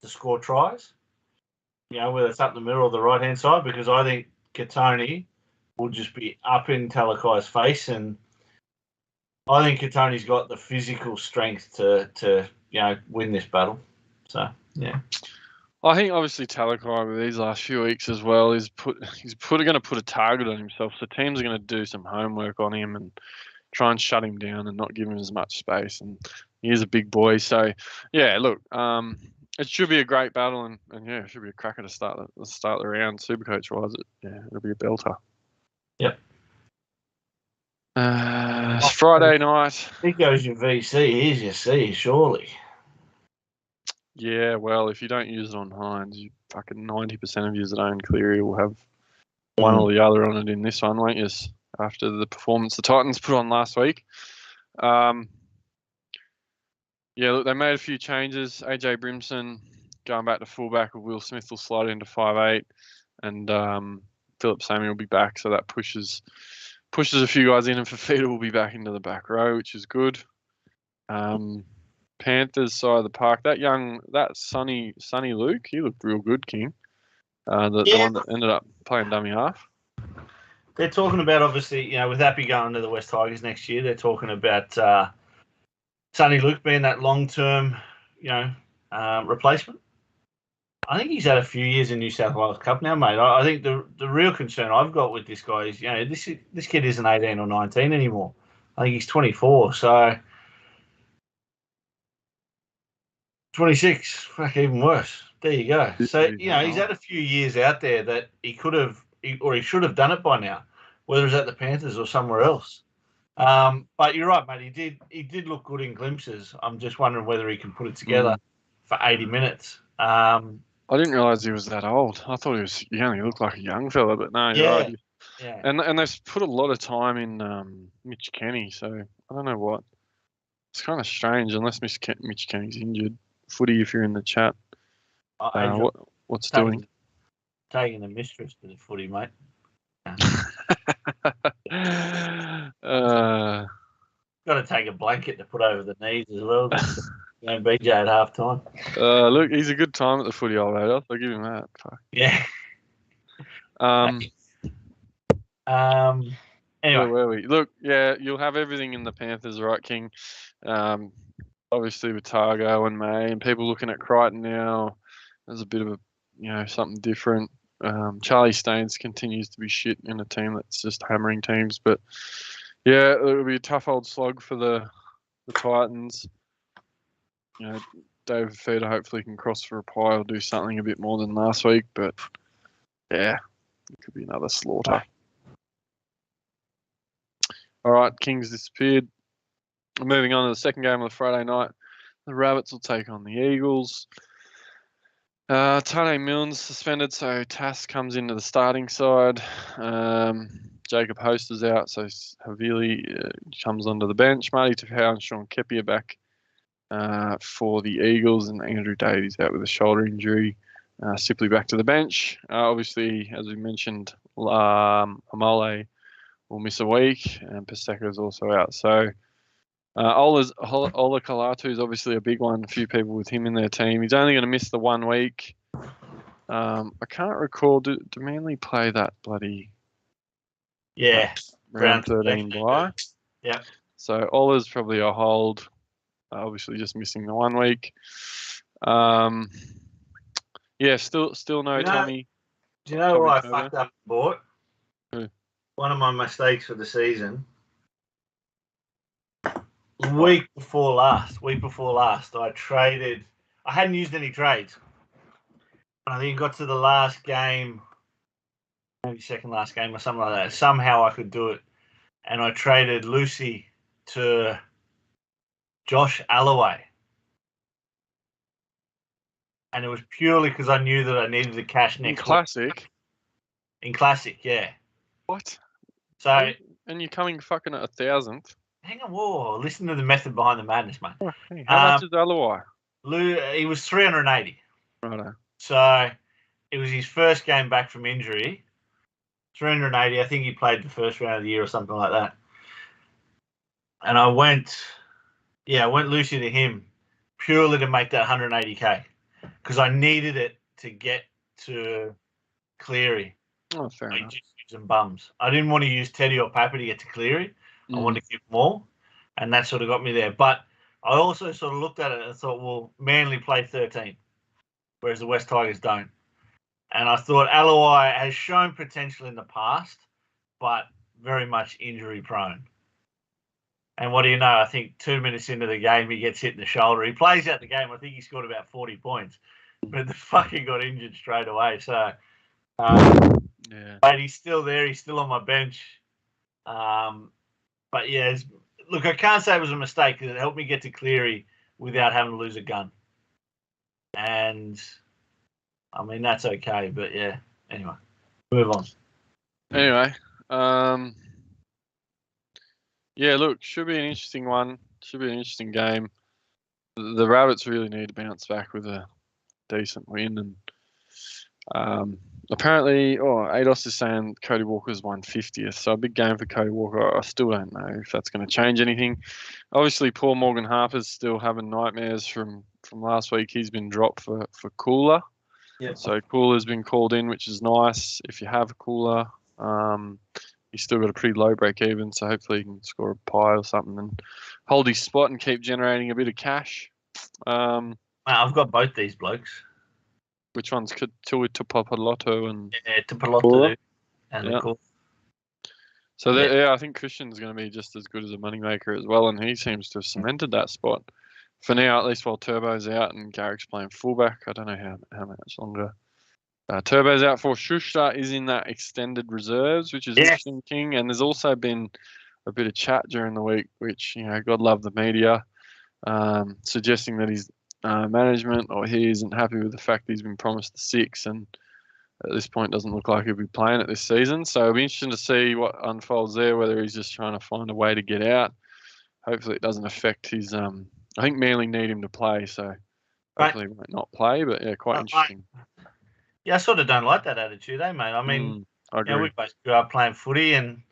score tries. Whether it's up the middle or the right hand side, because I think Katoni will just be up in Talakai's face, and I think Katoni's got the physical strength to win this battle. So yeah. I think obviously Talakai with these last few weeks as well he's going to put a target on himself. So teams are going to do some homework on him and try and shut him down and not give him as much space. And he is a big boy, so yeah. Look, it should be a great battle, and yeah, it should be a cracker to start the round. Supercoach wise, it'll be a belter. Yep. Friday night. He goes your VC. Here's your C, surely. Yeah, well, if you don't use it on Hines, you fucking 90% of you that own Cleary will have one or the other on it in this one, won't you? After the performance the Titans put on last week. Yeah, look, they made a few changes. AJ Brimson going back to fullback, with Will Smith will slide into 5'8", and Philip Samuel will be back, so that pushes a few guys in, and Fafita will be back into the back row, which is good. Panthers side of the park, that Sonny Luke, he looked real good, King. The one that ended up playing dummy half. They're talking about, obviously, with Appy going to the West Tigers next year, they're talking about Sonny Luke being that long-term, replacement. I think he's had a few years in New South Wales Cup now, mate. I think the real concern I've got with this guy is, this kid isn't 18 or 19 anymore. I think he's 24, so 26, fuck, even worse. There you go. So, he's had a few years out there that he could have, or he should have done it by now, whether it's at the Panthers or somewhere else. But you're right, mate. He did look good in glimpses. I'm just wondering whether he can put it together for 80 minutes. I didn't realise he was that old. I thought he only looked like a young fella, but no, you're right. Yeah. And they've put a lot of time in Mitch Kenny, so I don't know what. It's kind of strange, unless Mitch Kenny's injured. Footy, if you're in the chat. What's doing? Taking the mistress to the footy, mate. Got to take a blanket to put over the knees as well. BJ at half time. Look, he's a good time at the footy, old lad. I'll give him that. Fuck. Yeah. Anyway, where were we? Look, yeah, you'll have everything in the Panthers, right, King? Obviously with Targo and May and people looking at Crichton now, there's a bit of something different. Charlie Staines continues to be shit in a team that's just hammering teams, but yeah, it'll be a tough old slog for the Titans. David Fifita hopefully can cross for a pie or do something a bit more than last week, but yeah, it could be another slaughter. All right, Kings disappeared. Moving on to the second game of the Friday night, the Rabbits will take on the Eagles. Tane Milne's suspended, so Tass comes into the starting side. Jacob Host is out, so Havili comes onto the bench. Marty Tafau and Sean Kepi are back for the Eagles, and Andrew Davies out with a shoulder injury. Sipley back to the bench. Obviously, as we mentioned, Amole will miss a week, and Paseka is also out. So Ola Kalatu is obviously a big one. A few people with him in their team. He's only going to miss the 1 week. I can't recall. Do Manly play that bloody round 13 bye? Yeah. So Ola's probably a hold. Obviously, just missing the 1 week. Yeah, still no Tommy. Do you know who I fucked up and bought? Who? One of my mistakes for the season. Week before last, I traded. I hadn't used any trades. I think it got to the last game, maybe second last game or something like that. Somehow I could do it. And I traded Lucy to Josh Alloway. And it was purely because I knew that I needed the cash next week. In Classic, yeah. What? So. And you're coming fucking at 1,000th? Hang on, whoa! Listen to the method behind the madness, mate. Okay. How much is Alloway? He was 380. Righto. So it was his first game back from injury. 380. I think he played the first round of the year or something like that. And I went, I went Lucy to him purely to make that 180k because I needed it to get to Cleary. Oh, fair enough. Just using bums. I didn't want to use Teddy or Papa to get to Cleary. I wanted to keep them all, and that sort of got me there. But I also sort of looked at it and thought, well, Manly play 13, whereas the West Tigers don't. And I thought Aloi has shown potential in the past, but very much injury prone. And what do you know? I think 2 minutes into the game, he gets hit in the shoulder. He plays out the game. I think he scored about 40 points, but the fucking got injured straight away. So, but he's still there. He's still on my bench. But yeah, look, I can't say it was a mistake because it helped me get to Cleary without having to lose a gun. And I mean, that's okay. But yeah, anyway, move on. Anyway, yeah, look, should be an interesting one. Should be an interesting game. The Rabbits really need to bounce back with a decent win. And apparently, Ados is saying Cody Walker's 150th, so a big game for Cody Walker. I still don't know if that's going to change anything. Obviously, poor Morgan Harper's still having nightmares from last week. He's been dropped for Cooler. Yeah. So Cooler's been called in, which is nice. If you have a Cooler, he's still got a pretty low break even, so hopefully he can score a pie or something and hold his spot and keep generating a bit of cash. I've got both these blokes. Which one's Tui Tupapaloto and Tupapaloto and the Cooler. So I think Christian's going to be just as good as a moneymaker as well, and he seems to have cemented that spot for now, at least while Turbo's out and Garrick's playing fullback. I don't know how much longer. Turbo's out for. Schuster is in that extended reserves, which is interesting, King. And there's also been a bit of chat during the week, which, God love the media, suggesting that his management or he isn't happy with the fact that he's been promised the 6 and at this point doesn't look like he'll be playing it this season. So it'll be interesting to see what unfolds there, whether he's just trying to find a way to get out. Hopefully it doesn't affect his... I think Manly need him to play, so hopefully he might not play, but yeah, quite interesting. I sort of don't like that attitude, mate? I mean, I agree. we both grew up playing footy, and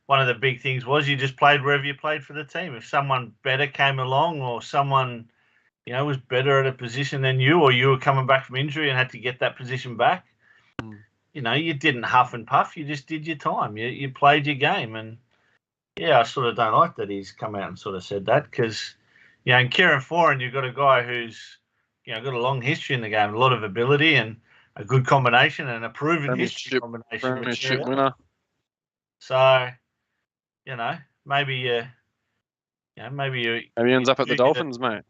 one of the big things was you just played wherever you played for the team. If someone better came along or someone, was better at a position than you, or you were coming back from injury and had to get that position back, you didn't huff and puff. You just did your time. You played your game. And, I sort of don't like that he's come out and sort of said that because, in Kieran Foran, you've got a guy who's, got a long history in the game, a lot of ability and a good combination and a proven history combination. Premiership winner. So, maybe maybe ends up at the Dolphins, mate.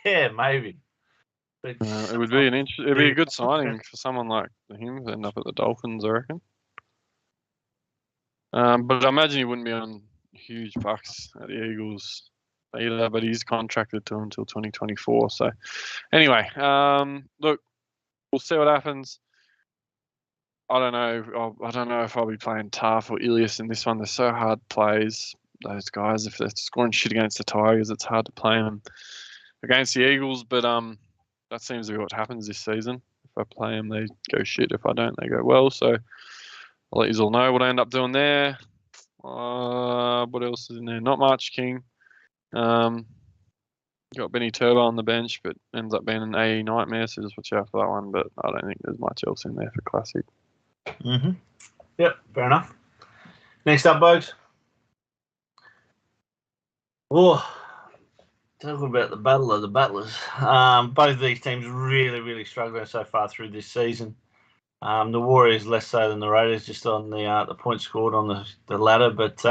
Yeah, maybe. But it would be it'd be a good signing for someone like him to end up at the Dolphins, I reckon. But I imagine he wouldn't be on huge bucks at the Eagles either, but he's contracted to until 2024. So anyway, look, we'll see what happens. I don't know if I'll be playing Taff or Ilias in this one. They're so hard plays, those guys. If they're scoring shit against the Tigers, it's hard to play them against the Eagles. But that seems to be what happens this season. If I play them, they go shit. If I don't, they go well. So I'll let you all know what I end up doing there. What else is in there? Not much, King. Got Benny Turbo on the bench, but ends up being an AE nightmare, so just watch out for that one. But I don't think there's much else in there for Classic. Yep, fair enough. Next up, folks. Talking about the battle of the battlers. Both of these teams really, really struggling so far through this season. The Warriors less so than the Raiders, just on the points scored on the ladder, but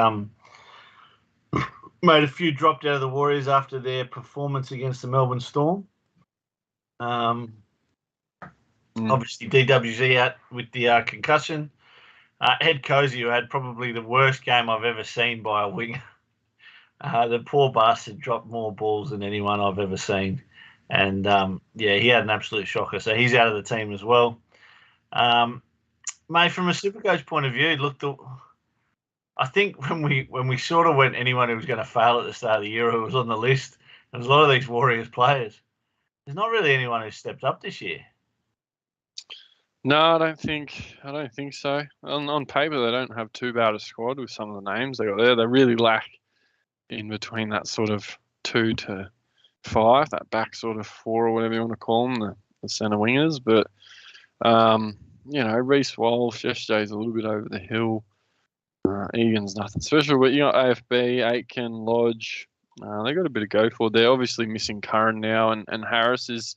made a few dropped out of the Warriors after their performance against the Melbourne Storm. Obviously, DWZ out with the concussion. Ed Cozy, who had probably the worst game I've ever seen by a winger. The poor bastard dropped more balls than anyone I've ever seen. And, he had an absolute shocker. So he's out of the team as well. Mate, from a Supercoach point of view, I think when we sort of went anyone who was going to fail at the start of the year who was on the list, there's a lot of these Warriors players. There's not really anyone who stepped up this year. No, I don't think so. On paper, they don't have too bad a squad with some of the names they got there. They really lack in between that sort of 2 to 5, that back sort of 4 or whatever you want to call them, the centre wingers. But, Reece Walsh, SJ's a little bit over the hill. Egan's nothing special, but you got AFB, Aitken, Lodge. They got a bit of go for. They're obviously missing Curran now, and Harris is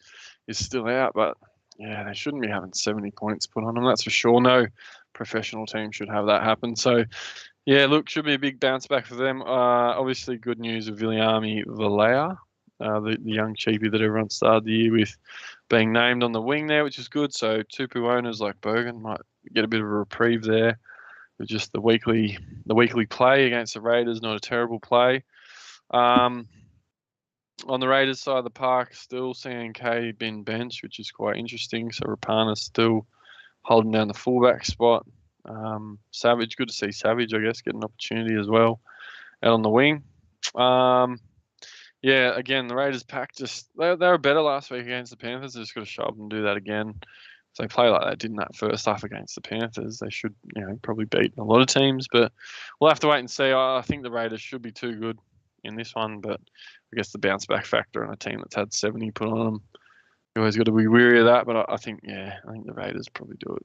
still out. But yeah, they shouldn't be having 70 points put on them. That's for sure. No professional team should have that happen. So yeah, look, should be a big bounce back for them. Obviously, good news of Viliami Valea, the young cheapie that everyone started the year with, being named on the wing there, which is good. So Tupu owners like Bergen might get a bit of a reprieve there. With just the weekly play against the Raiders, not a terrible play. On the Raiders side of the park, still CNK been benched, which is quite interesting. So Rapana's still holding down the fullback spot. Savage, good to see Savage, I guess, get an opportunity as well out on the wing. Again, the Raiders pack they were better last week against the Panthers. They just got to show up and do that again. If they play like they did in that first half against the Panthers, they should, probably beat a lot of teams. But we'll have to wait and see. I think the Raiders should be too good in this one, but I guess the bounce back factor on a team that's had 70 put on them, you always got to be wary of that. But I think the Raiders probably do it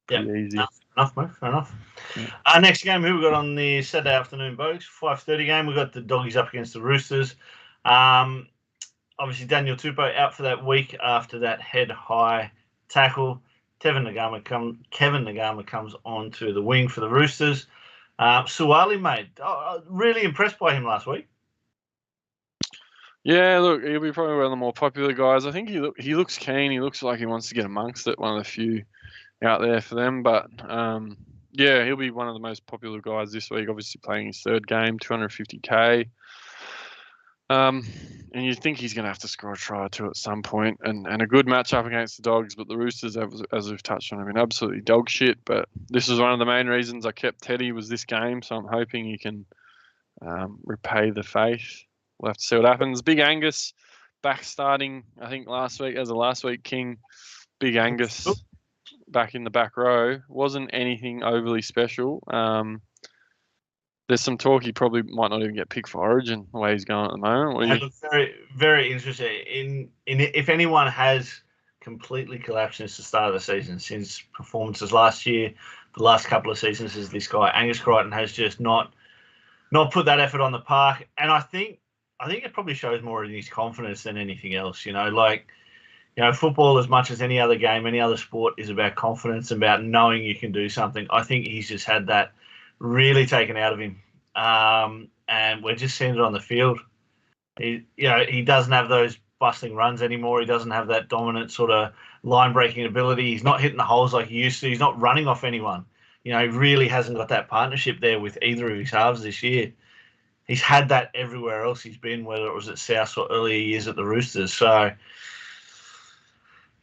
pretty easy. Enough, mate. Fair enough. Yeah. Next game, who we got on the Saturday afternoon, Bogues? 5:30 game. We got the Doggies up against the Roosters. Obviously, Daniel Tupou out for that week after that head high tackle. Kevin Nagama comes onto the wing for the Roosters. Suwali, mate, really impressed by him last week. Yeah, look, he'll be probably one of the more popular guys. I think he looks keen. He looks like he wants to get amongst it. One of the few out there for them. But he'll be one of the most popular guys this week. Obviously playing his third game, 250k. And you think he's going to have to score a try or two at some point, and a good matchup against the Dogs. But the Roosters, as we've touched on, have been absolutely dog shit. But this is one of the main reasons I kept Teddy was this game. So I'm hoping he can repay the faith. We'll have to see what happens. Big Angus back starting, I think, last week as a last week king. Big Angus back in the back row. Wasn't anything overly special. There's some talk he probably might not even get picked for Origin the way he's going at the moment. It looks very, very interesting. If anyone has completely collapsed since the start of the season, since performances last year, the last couple of seasons, is this guy Angus Crichton has just not put that effort on the park, and I think it probably shows more in his confidence than anything else. Football, as much as any other game, any other sport, is about confidence, about knowing you can do something. I think he's just had that really taken out of him, and we're just seeing it on the field. He doesn't have those busting runs anymore. He doesn't have that dominant sort of line breaking ability. He's not hitting the holes like he used to. He's not running off anyone. He really hasn't got that partnership there with either of his halves this year. He's had that everywhere else he's been, whether it was at South or earlier years at the Roosters. So,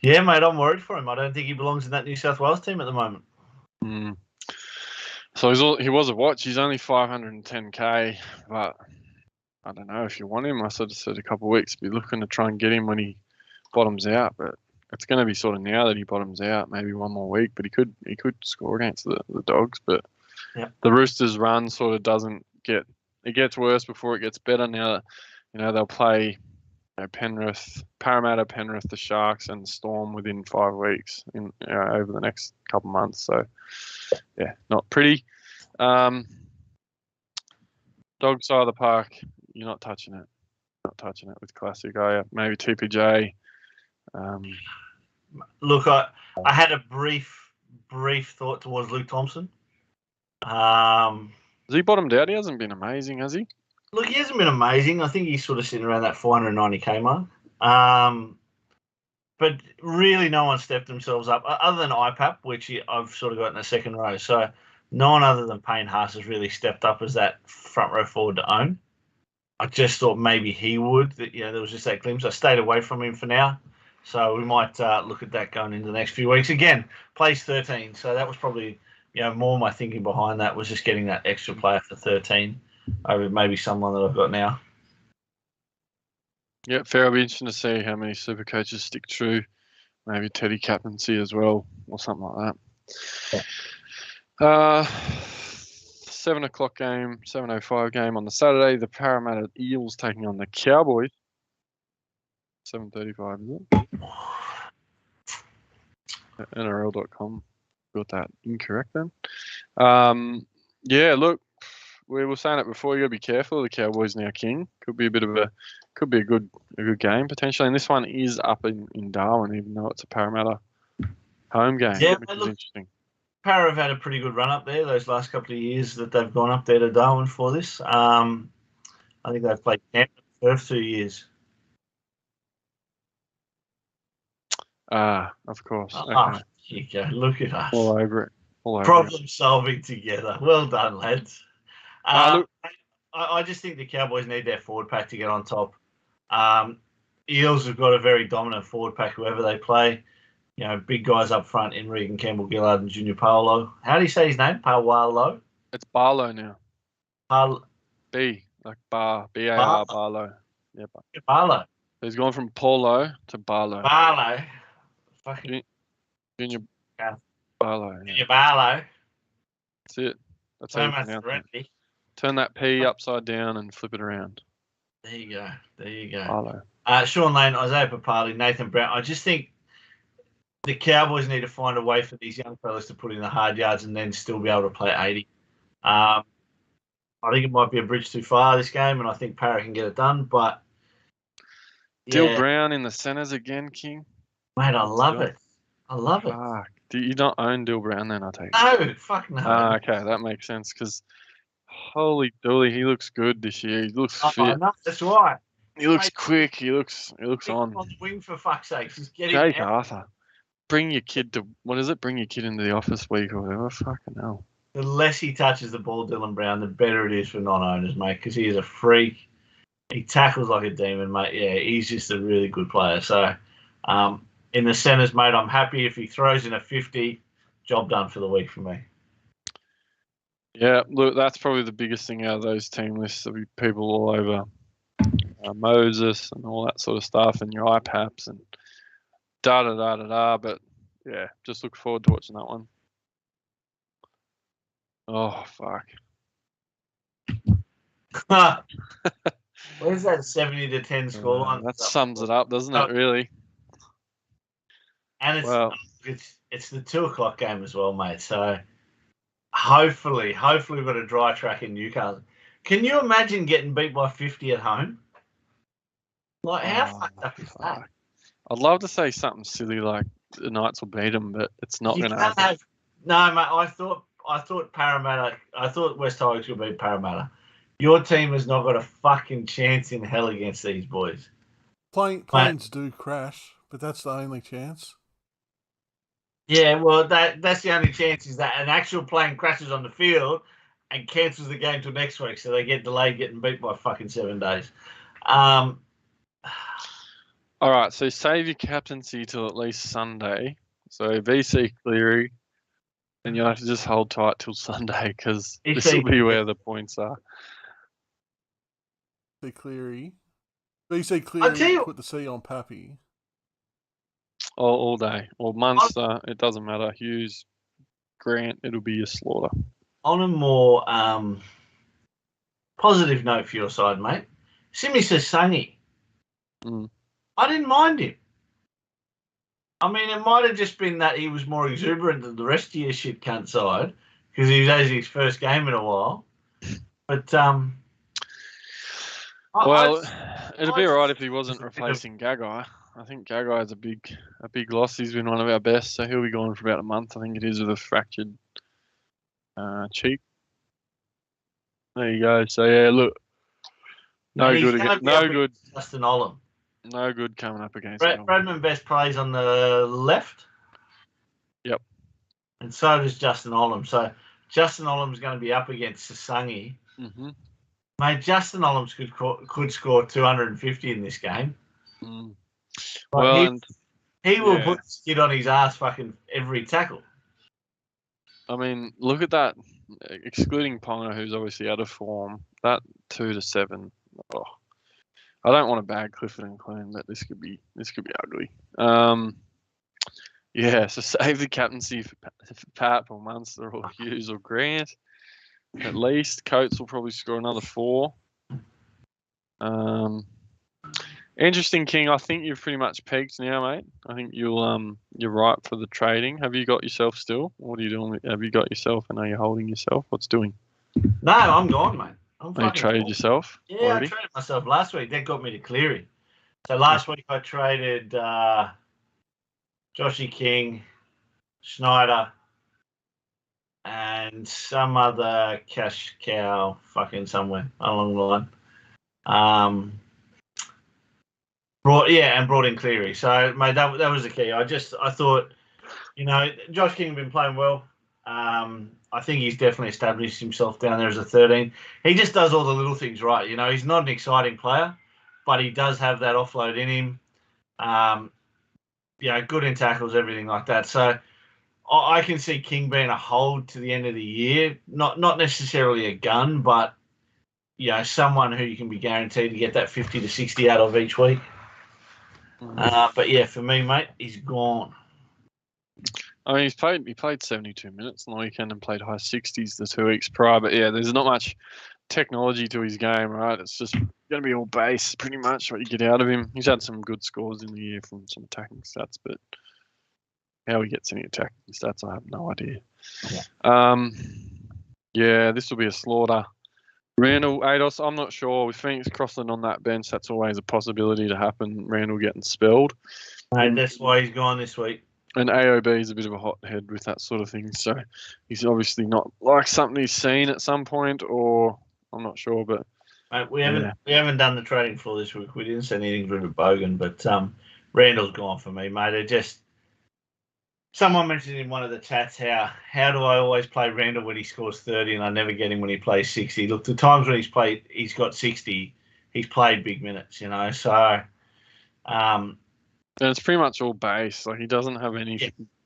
yeah, mate, I'm worried for him. I don't think he belongs in that New South Wales team at the moment. So he was a watch. He's only 510k, but I don't know if you want him. I sort of said a couple of weeks, be looking to try and get him when he bottoms out, but it's going to be sort of now that he bottoms out, maybe one more week. But he could score against the Dogs. But the Roosters' run sort of doesn't get. It gets worse before it gets better. Now, they'll play Penrith, Parramatta, Penrith, the Sharks, and the Storm within 5 weeks over the next couple of months. So, yeah, not pretty. Dog side of the park, you're not touching it. Not touching it with Classic, are you? Maybe TPJ. Look, I had a brief thought towards Luke Thompson. Has he bottomed out? He hasn't been amazing, has he? Look, he hasn't been amazing. I think he's sort of sitting around that 490k mark. But really no one stepped themselves up, other than IPAP, which I've sort of got in the second row. So no one other than Payne Haas has really stepped up as that front row forward to own. I just thought maybe he would. There was just that glimpse. I stayed away from him for now. So we might look at that going into the next few weeks. Again, plays 13. So that was probably more my thinking behind that was just getting that extra player for 13 over maybe someone that I've got now. Yeah, fair. It'll be interesting to see how many super coaches stick true. Maybe Teddy captaincy as well, or something like that. 7 o'clock game, 7:05 game on the Saturday. The Parramatta Eels taking on the Cowboys. 7:35, is it? NRL.com. Got that incorrect then. Yeah, look, we were saying it before. You got to be careful. The Cowboys now king. Could be a good game potentially. And this one is up in Darwin, even though it's a Parramatta home game. Yeah, which is look, interesting. Para have had a pretty good run up there those last couple of years that they've gone up there to Darwin for this. I think they've played Canberra the first 2 years. Of course. Okay. Oh, you go. Look at us. All over it. Problem solving together. Well done, lads. Look, I just think the Cowboys need their forward pack to get on top. Eels have got a very dominant forward pack, whoever they play. You know, big guys up front in Regan, Campbell, Gillard, and Junior Paolo. How do you say his name? Paolo? it's Barlow now. B, like Bar, B-A-R, Barlow. Yeah, Paolo. He's gone from Paulo to Barlow. Barlow. Fucking Junior Yeah. Barlow. Yeah. Junior Barlow. That's it. That's So how you much pronounce it. serenity. Turn that P upside down and flip it around. There you go. There you go. Barlow. Sean Lane, Isaiah Papali, Nathan Brown. I just think the Cowboys need to find a way for these young fellas to put in the hard yards and then still be able to play 80. I think it might be a bridge too far this game, and I think Parra can get it done. But Dill Brown in the centres again, King. Mate, I love it. I love it. Fuck. Do you not own Dill Brown then, I take it? No, fuck no. Okay, that makes sense because holy dooly, he looks good this year. He looks fit. No, that's right. He looks quick. He looks on. On the wing, for fuck's sake. Just get Jake him out. Arthur. Bring your kid to, what is it? Bring your kid into the office week or whatever. Fucking hell. The less he touches the ball, Dylan Brown, the better it is for non-owners, mate, because he is a freak. He tackles like a demon, mate. Yeah, he's just a really good player. So, in the centres, mate, I'm happy if he throws in a 50. Job done for the week for me. Yeah, look, that's probably the biggest thing out of those team lists. There'll be people all over Moses and all that sort of stuff and your iPaps and da-da-da-da-da. But, yeah, just look forward to watching that one. Oh, fuck. Where's that 70-10 scoreline? That sums it up, doesn't it, really? And it's the 2 o'clock game as well, mate. So hopefully we've got a dry track in Newcastle. Can you imagine getting beat by 50 at home? Like, how fucked up is that? I'd love to say something silly like the Knights will beat them, but it's not going to happen. No, mate, I thought Parramatta, I thought West Tigers would beat Parramatta. Your team has not got a fucking chance in hell against these boys. Planes do crash, but that's the only chance. Yeah, well, that's the only chance is that an actual plane crashes on the field and cancels the game till next week, so they get delayed getting beat by fucking 7 days. All right, so save your captaincy till at least Sunday. So VC Cleary, and you'll have to just hold tight till Sunday because this will be where the points are. Cleary. VC Cleary put the C on Pappy. All day. Or Munster, it doesn't matter. Hughes, Grant, it'll be a slaughter. On a more positive note for your side, mate, Simi Sasangi. I didn't mind him. I mean, it might have just been that he was more exuberant than the rest of your shit cunt side because he was his first game in a while. But it'd be all right if he wasn't replacing Gagai. I think Gagai is a big loss. He's been one of our best, so he'll be gone for about a month. I think it is with a fractured cheek. There you go. So yeah, look, no good. Justin Olam. No good coming up against Bradman Best plays on the left. Yep. And so does Justin Olam. So Justin Olam's going to be up against Sasangi. Mm-hmm. Mate, Justin Olam could score 250 in this game. Well, he will put the skid on his ass fucking every tackle. I mean, look at that. Excluding Ponga, who's obviously out of form, that 2-7. Oh, I don't want to bag Clifford and Clune, but this could be ugly. So save the captaincy for Pat or Munster or Hughes or Grant. at least. Coates will probably score another 4. Interesting, King. I think you've pretty much peaked now, mate. I think you're right for the trading. Have you got yourself still? What are you doing? Have you got yourself? And are you holding yourself? What's doing? No, I'm gone, mate. You traded yourself? Yeah, already? I traded myself last week. That got me to Cleary. So last week I traded Joshy King, Schneider, and some other cash cow fucking somewhere along the line. Brought in Cleary. So, mate, that was the key. I thought, Josh King had been playing well. I think he's definitely established himself down there as a 13. He just does all the little things right. He's not an exciting player, but he does have that offload in him. Good in tackles, everything like that. So I can see King being a hold to the end of the year. Not necessarily a gun, but someone who you can be guaranteed to get that 50 to 60 out of each week. But yeah, for me, mate, he's gone. I mean, he played 72 minutes on the weekend and played high 60s the 2 weeks prior. But yeah, there's not much technology to his game, right? It's just going to be all base, pretty much, what you get out of him. He's had some good scores in the year from some attacking stats, but how he gets any attacking stats, I have no idea. Yeah, this will be a slaughter. Randall, Ados, I'm not sure. With Phoenix Crossland on that bench, that's always a possibility to happen. Randall getting spelled. Mate, that's why he's gone this week. And AOB is a bit of a hothead with that sort of thing. So he's obviously not like something he's seen at some point, or I'm not sure. But mate, we haven't done the trading floor this week. We didn't send anything through to Bogan, but Randall's gone for me, mate. Someone mentioned in one of the chats how do I always play Randall when he scores 30 and I never get him when he plays 60? Look, the times when he's got 60, he's played big minutes, So, and it's pretty much all base. Like he doesn't have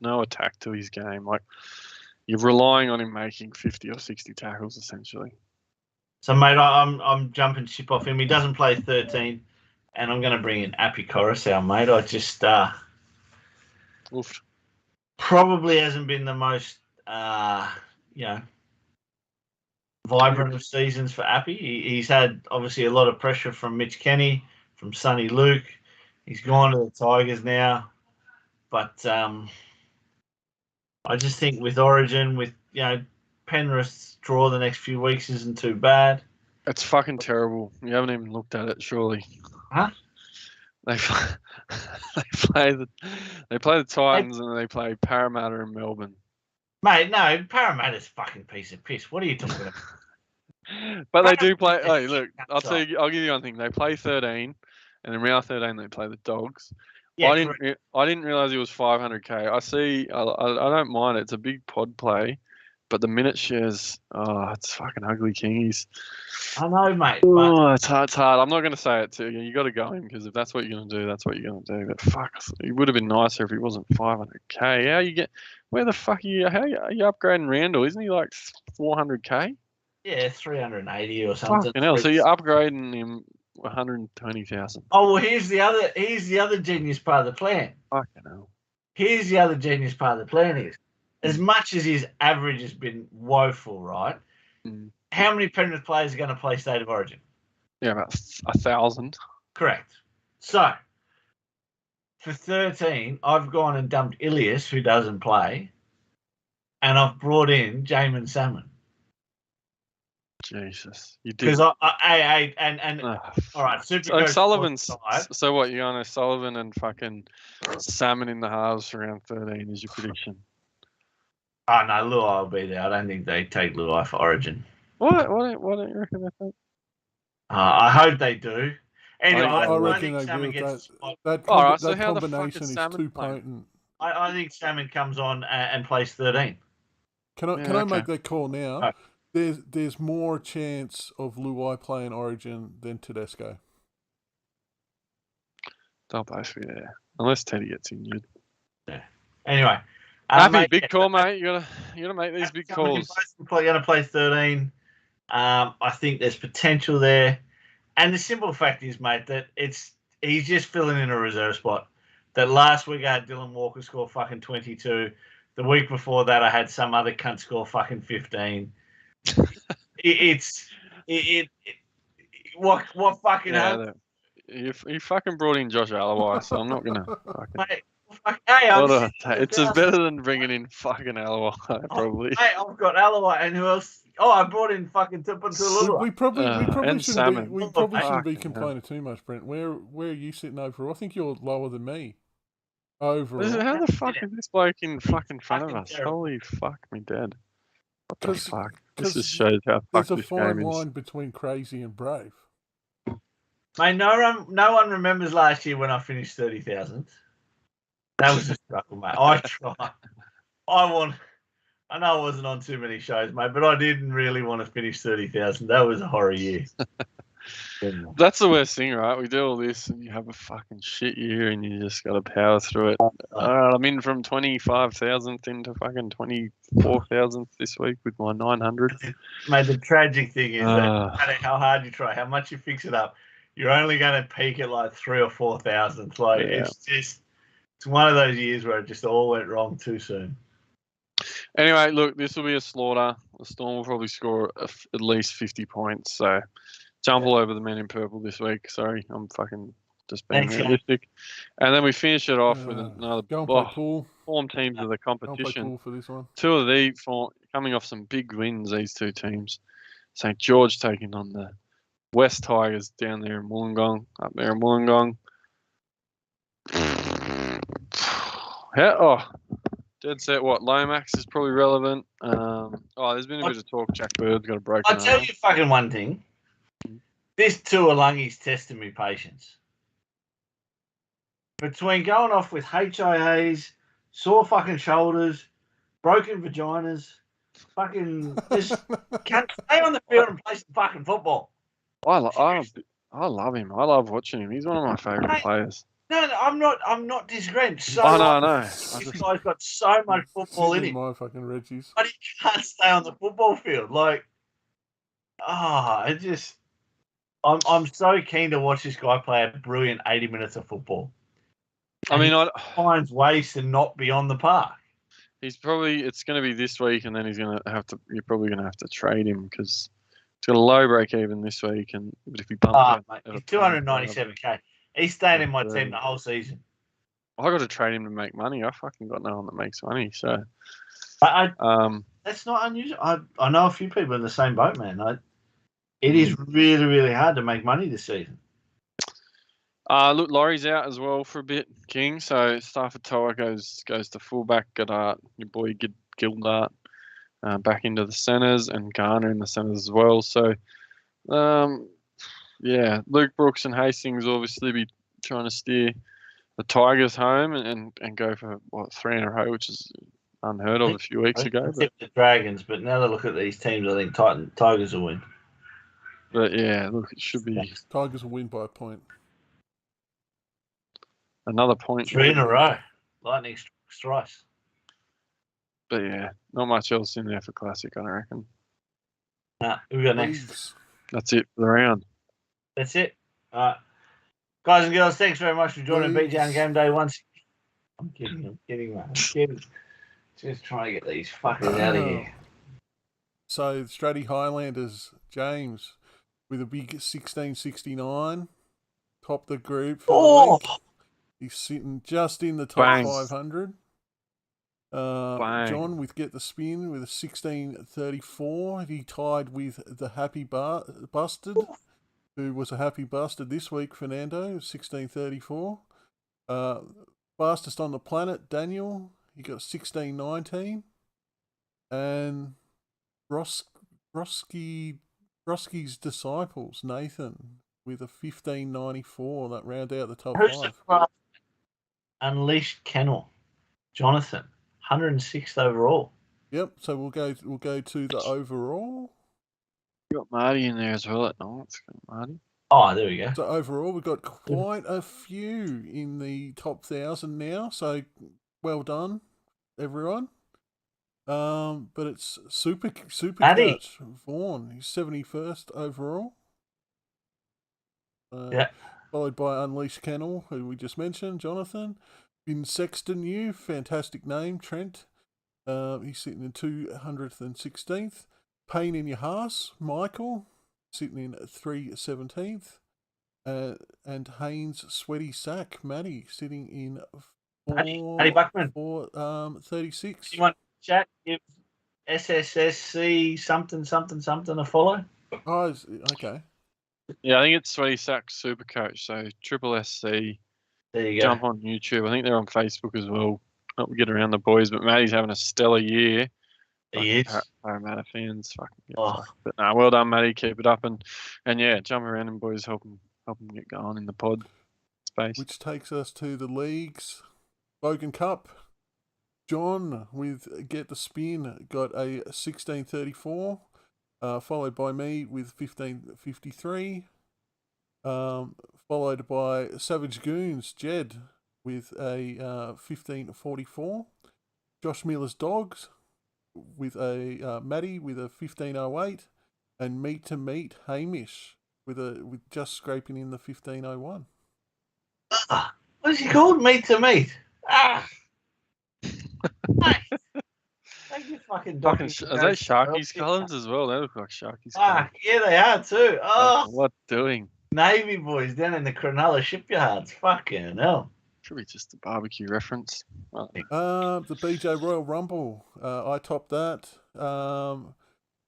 no attack to his game. Like you're relying on him making 50 or 60 tackles essentially. So, mate, I'm jumping ship off him. He doesn't play 13, and I'm going to bring in Appy Coruscant, mate. I just Oof. Probably hasn't been the most, vibrant of seasons for Appy. He's had, obviously, a lot of pressure from Mitch Kenny, from Sonny Luke. He's gone to the Tigers now. But I just think with Origin, with, Penrith's draw the next few weeks isn't too bad. It's fucking terrible. You haven't even looked at it, surely. Huh? They play the Titans and they play Parramatta in Melbourne. Mate, no, Parramatta's a fucking piece of piss. What are you talking about? But they do play. Hey, look, I'll give you one thing. They play 13, and in round 13 they play the Dogs. Yeah, I didn't realize it was 500k. I see. I don't mind it. It's a big pod play, but the minute shares. Oh, it's fucking ugly, Kingies. I know, mate. Oh, it's hard. I'm not going to say it to you. You got to go in because if that's what you're going to do, that's what you're going to do. But fuck, it would have been nicer if it wasn't 500k. How you get? Where the fuck are you? How are you upgrading Randall? Isn't he like 400k? Yeah, 380 or something. Fucking hell! So you're upgrading him 120,000. Oh well, here's the other genius part of the plan. Fucking hell. Here's the other genius part of the plan is, as much as his average has been woeful, right? How many Penrith players are going to play State of Origin? Yeah, about 1,000. Correct. So, for 13, I've gone and dumped Ilias, who doesn't play, and I've brought in Jamin Salmon. Jesus, you did. Because all right, Supercoach. Sullivan's. So what? You're going to Sullivan and fucking Salmon in the halves for round 13 is your prediction? Oh no, Luai will be there. I don't think they take Luai for Origin. What don't you reckon they take? I hope they do. Anyway, I reckon they will. That combination is too potent. I think Salmon comes on and plays 13. Can I make that call now? Oh. There's more chance of Luai playing Origin than Tedesco. They'll both be there, unless Teddy gets injured. Yeah. Anyway, mate, big call, mate. You gotta make these big calls. You're gonna play 13. I think there's potential there, and the simple fact is, mate, that he's just filling in a reserve spot. That last week I had Dylan Walker score fucking 22. The week before that I had some other cunt score fucking 15. What fucking Yeah, he fucking brought in Josh Alawai, so I'm not gonna fucking. mate? Hey, It's better than bringing in fucking Alawai, probably. Hey, I've got Alawai, and who else? Oh, I brought in fucking Tupuntalua. We probably and shouldn't be Salmon. complaining too much, Brent. Where are you sitting overall? I think you're lower than me. Overall. How the fuck is this bloke in fucking front of us? Terrible. Holy fuck me dead. What the fuck? This 'cause just shows how There's fucked a this fine game is. line between crazy and brave. Mate, no one remembers last year when I finished 30,000. That was a struggle, mate. I tried. I know I wasn't on too many shows, mate, but I didn't really want to finish 30,000. That was a horror year. That's the worst thing, right? We do all this and you have a fucking shit year and you just got to power through it. I'm in from 25,000th into fucking 24,000th this week with my 900. Mate, the tragic thing is that no matter how hard you try, how much you fix it up, you're only going to peak at like 3,000 or 4,000. Like it's one of those years where it just all went wrong too soon. Anyway, look, this will be a slaughter. The Storm will probably score at least 50 points. So jump all over the men in purple this week. Sorry, I'm fucking just being realistic. And then we finish it off with another form teams of the competition. For this one. Two of these coming off some big wins, these two teams. St. George taking on the West Tigers down there in Wollongong, up there in Wollongong. Dead set. What Lomax is probably relevant. There's been a bit of talk. Jack Bird's got a broken arm. I'll tell you fucking one thing. This Tuolangi's testing me patience. Between going off with HIAs, sore fucking shoulders, broken vaginas, fucking just can't stay on the field and play some fucking football. I love him. I love watching him. He's one of my favourite players. No, I'm not disagreeing. No. This guy's got so much football in him. My fucking Reggies. But he can't stay on the football field. Like, I'm so keen to watch this guy play a brilliant 80 minutes of football. And he finds ways to not be on the park. It's going to be this week, and then you're probably going to have to trade him because he's got a low break even this week. But if he bumps he's 297k. He's staying in my team the whole season. I got to trade him to make money. I fucking got no one that makes money. So, that's not unusual. I know a few people in the same boat, man. It is really, really hard to make money this season. Look, Laurie's out as well for a bit, King. So Stafford Toa goes to fullback. Got your boy Gildart back into the centres, and Garner in the centres as well. So, Luke Brooks and Hastings obviously be trying to steer the Tigers home and go for 3 in a row, which is unheard of a few weeks ago. The Dragons, but now that I look at these teams, I think Tigers will win. But yeah, look, it should be Tigers will win by a point. Another point. 3 in a row. Lightning strikes. But yeah, not much else in there for Classic, I reckon. Nah, who we got next? That's it for the round. That's it. All right. Guys and girls, thanks very much for joining BJonGameDay once. I'm kidding, man. I'm kidding. Just trying to get these fuckers out of here. So, Stratty Highlanders, James, with a big 1669, top the group for the week. He's sitting just in the top 500. John with Get the Spin with a 1634. He tied with the Happy Bastard, who was a Happy Bastard this week, Fernando, 1634. Fastest on the planet, Daniel, he got 1619. And Broski's Disciples, Nathan, with a 1594. That round out the top 5. Unleashed Kennel, Jonathan, 106th overall. Yep. So we'll go to the overall. You got Marty in there as well at night. Marty. Oh, there we go. So overall, we've got quite a few in the top 1,000 now. So well done, everyone. But it's Supercoach Vaughan. He's 71st overall. Followed by Unleashed Kennel, who we just mentioned, Jonathan. In Sexton fantastic name, Trent. He's sitting in 216th. Pain in Your Hearse, Michael, sitting in 317th. And Haynes Sweaty Sack, Matty, sitting in Matty Buckman. 36. You want to chat? Give SSSC something a follow. Oh, okay. Yeah, I think it's Sweaty Sack Supercoach. So Triple SC. There you go. Jump on YouTube. I think they're on Facebook as well. Help get around the boys, but Matty's having a stellar year. He is. Parramatta fans, fucking get Oh. fucked. But no, well done, Matty. Keep it up and yeah, jump around and boys help them get going in the pod space. Which takes us to the leagues. Bogan Cup. John with Get the Spin got a 1634, followed by me with 1553, followed by Savage Goons, Jed, with a 1544, Josh Miller's Dogs with a Matty with a 1508, and Meat to Meat Hamish with just scraping in the 1501. What is he called? Meat to Meat. Fucking are they Sharky's colours as well? They look like Sharky's colours. Yeah, they are too. Oh, what doing? Navy boys down in the Cronulla shipyards. Fucking hell. Should be just a barbecue reference. The BJ Royal Rumble. I topped that. A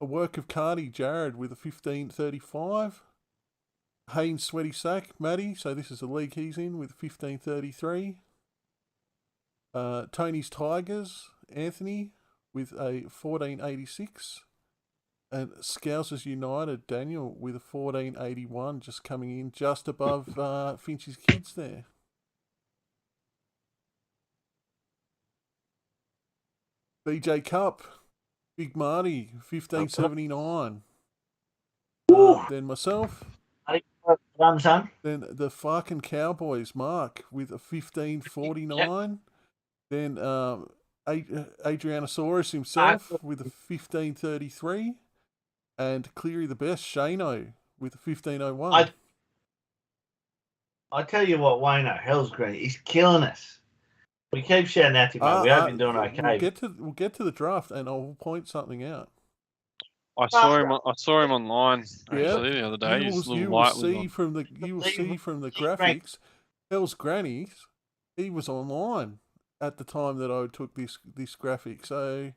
work of Cardi, Jared, with a 1535. Haynes Sweaty Sack, Matty. So this is the league he's in with 1533. Tony's Tigers, Anthony, with a 1486. And Scousers United, Daniel, with a 1481, just coming in just above Finch's Kids there. BJ Cup, Big Marty, 1579. Then myself. Then the fucking Cowboys, Mark, with a 1549. Then Adrianosaurus himself with a 1533. And Cleary the Best, Shano, with a 1501. I tell you what, Wayno, hell's green. He's killing us. We keep shouting out to him, mate. We have been doing okay. We'll get to the draft, and I'll point something out. I saw him online actually the other day. You will see from the graphics. Hell's Grannies. He was online at the time that I took this graphic. So,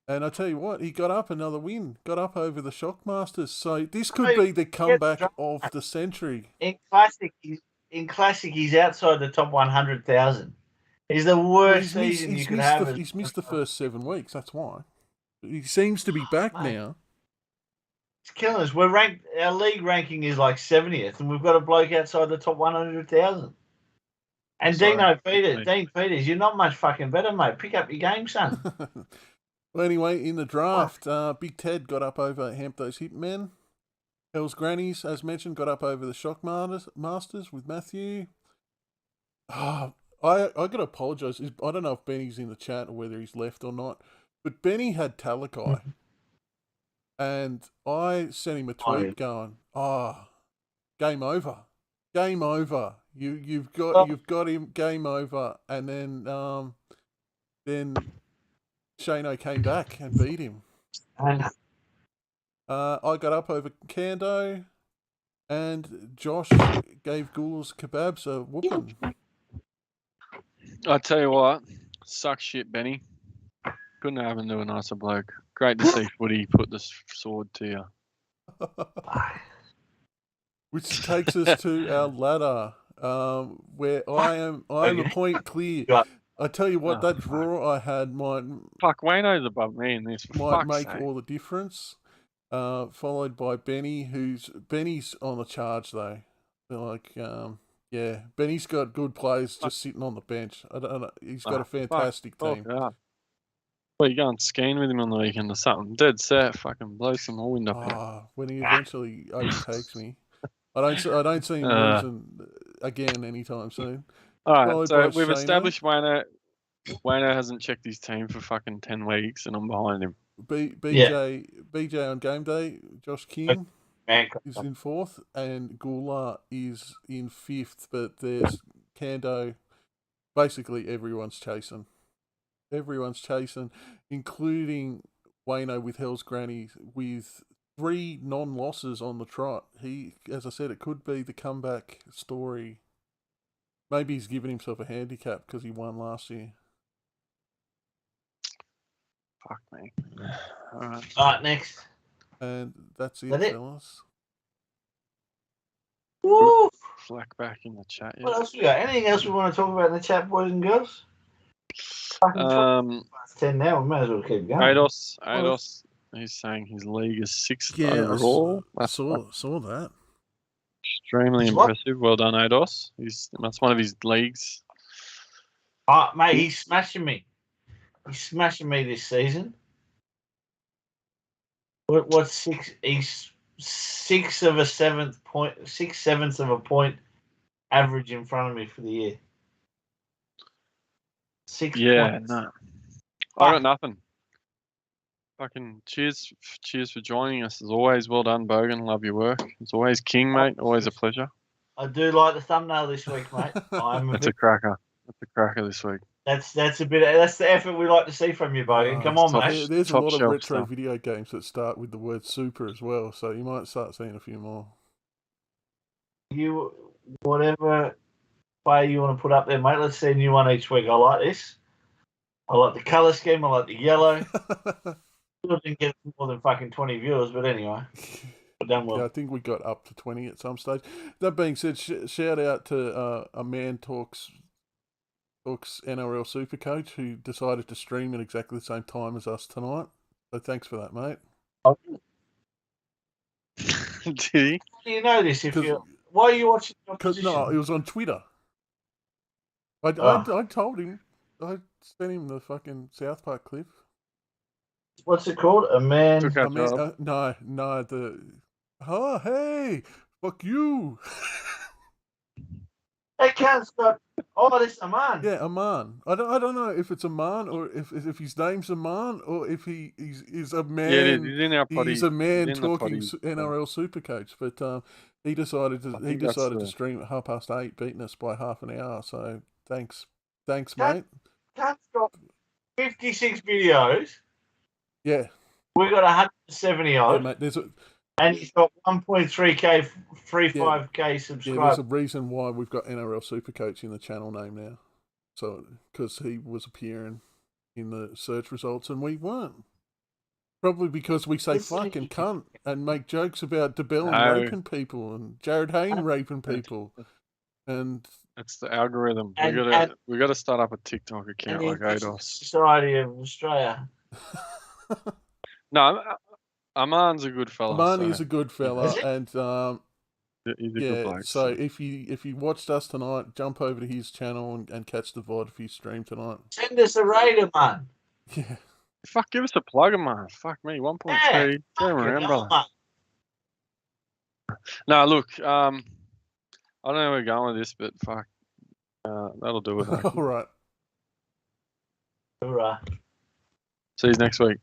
and I tell you what, he got up another win. Got up over the Shockmasters. So this could be the comeback of the century. In classic, he's outside the top 100,000. He's the worst season you could have. He's missed the first 7 weeks. That's why. He seems to be back now. It's killing us. We're ranked. Our league ranking is like 70th, and we've got a bloke outside the top 100,000. And Dean Peters, you're not much fucking better, mate. Pick up your game, son. Well, anyway, in the draft, Big Ted got up over Hampto's Hitmen. Hell's Grannies, as mentioned, got up over the Shockmasters with Matthew. I got to apologise. I don't know if Benny's in the chat or whether he's left or not. But Benny had Talakai, and I sent him a tweet going, game over. You've got him, game over." And then Shano came back and beat him. I got up over Kando, and Josh gave Ghouls Kebabs a whooping. I tell you what, sucks shit, Benny. Couldn't have happened to a nicer bloke. Great to see Footy put this sword to you. Which takes us to our ladder, where I am a point clear. I tell you what, that draw I had might Wayno's above me in this. Might make all the difference. Followed by Benny, Benny's on the charge though. Benny's got good players just sitting on the bench. I don't know. He's got a fantastic team. Well, you going skiing with him on the weekend or something? Dead set, fucking blow some more wind up here. When he eventually overtakes me, I don't see him losing again anytime soon. All right, so we've established Wayno hasn't checked his team for fucking 10 weeks, and I'm behind him. BJ on game day, Josh King is in 4th, and Gula is in 5th. But there's Kando. Basically, everyone's chasing, including Wayno with Hell's Granny with 3 non-losses on the trot. He, as I said, it could be the comeback story. Maybe he's given himself a handicap because he won last year. Fuck me. All right. All right, next. And that's it, That it? fellas. Woo! Flack back in the chat. What Yeah. else we got? Anything else we want to talk about in the chat, boys and girls? It's 10 now. We may as well keep going. Ados. He's saying his league is 6th overall. I saw that. Extremely It's what? impressive. Well done, Ados. That's one of his leagues. Oh, mate, he's smashing me. He's smashing me this season. What's 6? He's 6/7 point, 6/7 of a point average in front of me for the year. 6 points. No. I got nothing. Fucking cheers for joining us as always. Well done, Bogan. Love your work. As always, King, mate. Always a pleasure. I do like the thumbnail this week, mate. That's a cracker. That's a cracker this week. That's the effort we like to see from you, Bogan. Come on, mate. There's a Top lot of shelf retro stuff. video games that start with the word super as well, so you might start seeing a few more. You, whatever player you want to put up there, mate. Let's see a new one each week. I like this. I like the colour scheme. I like the yellow. Still didn't get more than fucking 20 viewers, but anyway, we've done well. Yeah, I think we got up to 20 at some stage. That being said, shout out to a man talks NRL Supercoach who decided to stream at exactly the same time as us tonight. So thanks for that, mate. Did he? How do you know this? Why are you watching the Because opposition? no, it was on Twitter. I told him. I sent him the fucking South Park clip. What's it called? A man. Took our job. Oh, hey, fuck you. That can't stop. Oh, this is a man. Yeah, Aman. I don't know if it's Aman or if his name's Aman or if he's a man. Yeah, it is. He's in our potty. He's a man He's in the talking potty. NRL Supercoach, but he decided to stream at 8:30, beating us by half an hour. So thanks, mate. Can't stop. 56 videos. Yeah. We got 170 odd. Yeah, mate. And he's got 1.3k, 35k subscribers. Yeah, there's a reason why we've got NRL Supercoach in the channel name now. So, because he was appearing in the search results and we weren't. Probably because we say fuck and cunt and make jokes about DeBellin raping people and Jared Hayne raping people. And it's the algorithm. We got to start up a TikTok account like Ados. Society of Australia. No, Aman's a good fella. Aman is a good fella, and he's a good bloke. So if you watched us tonight, jump over to his channel and catch the VOD if you stream tonight. Send us a raid, man. Yeah. Fuck, give us a plug, man. Fuck me, 1.3. Yeah, Get him around, brother. Man. No, look, I don't know where we're going with this, but fuck, that'll do it. All right. All right. See you next week.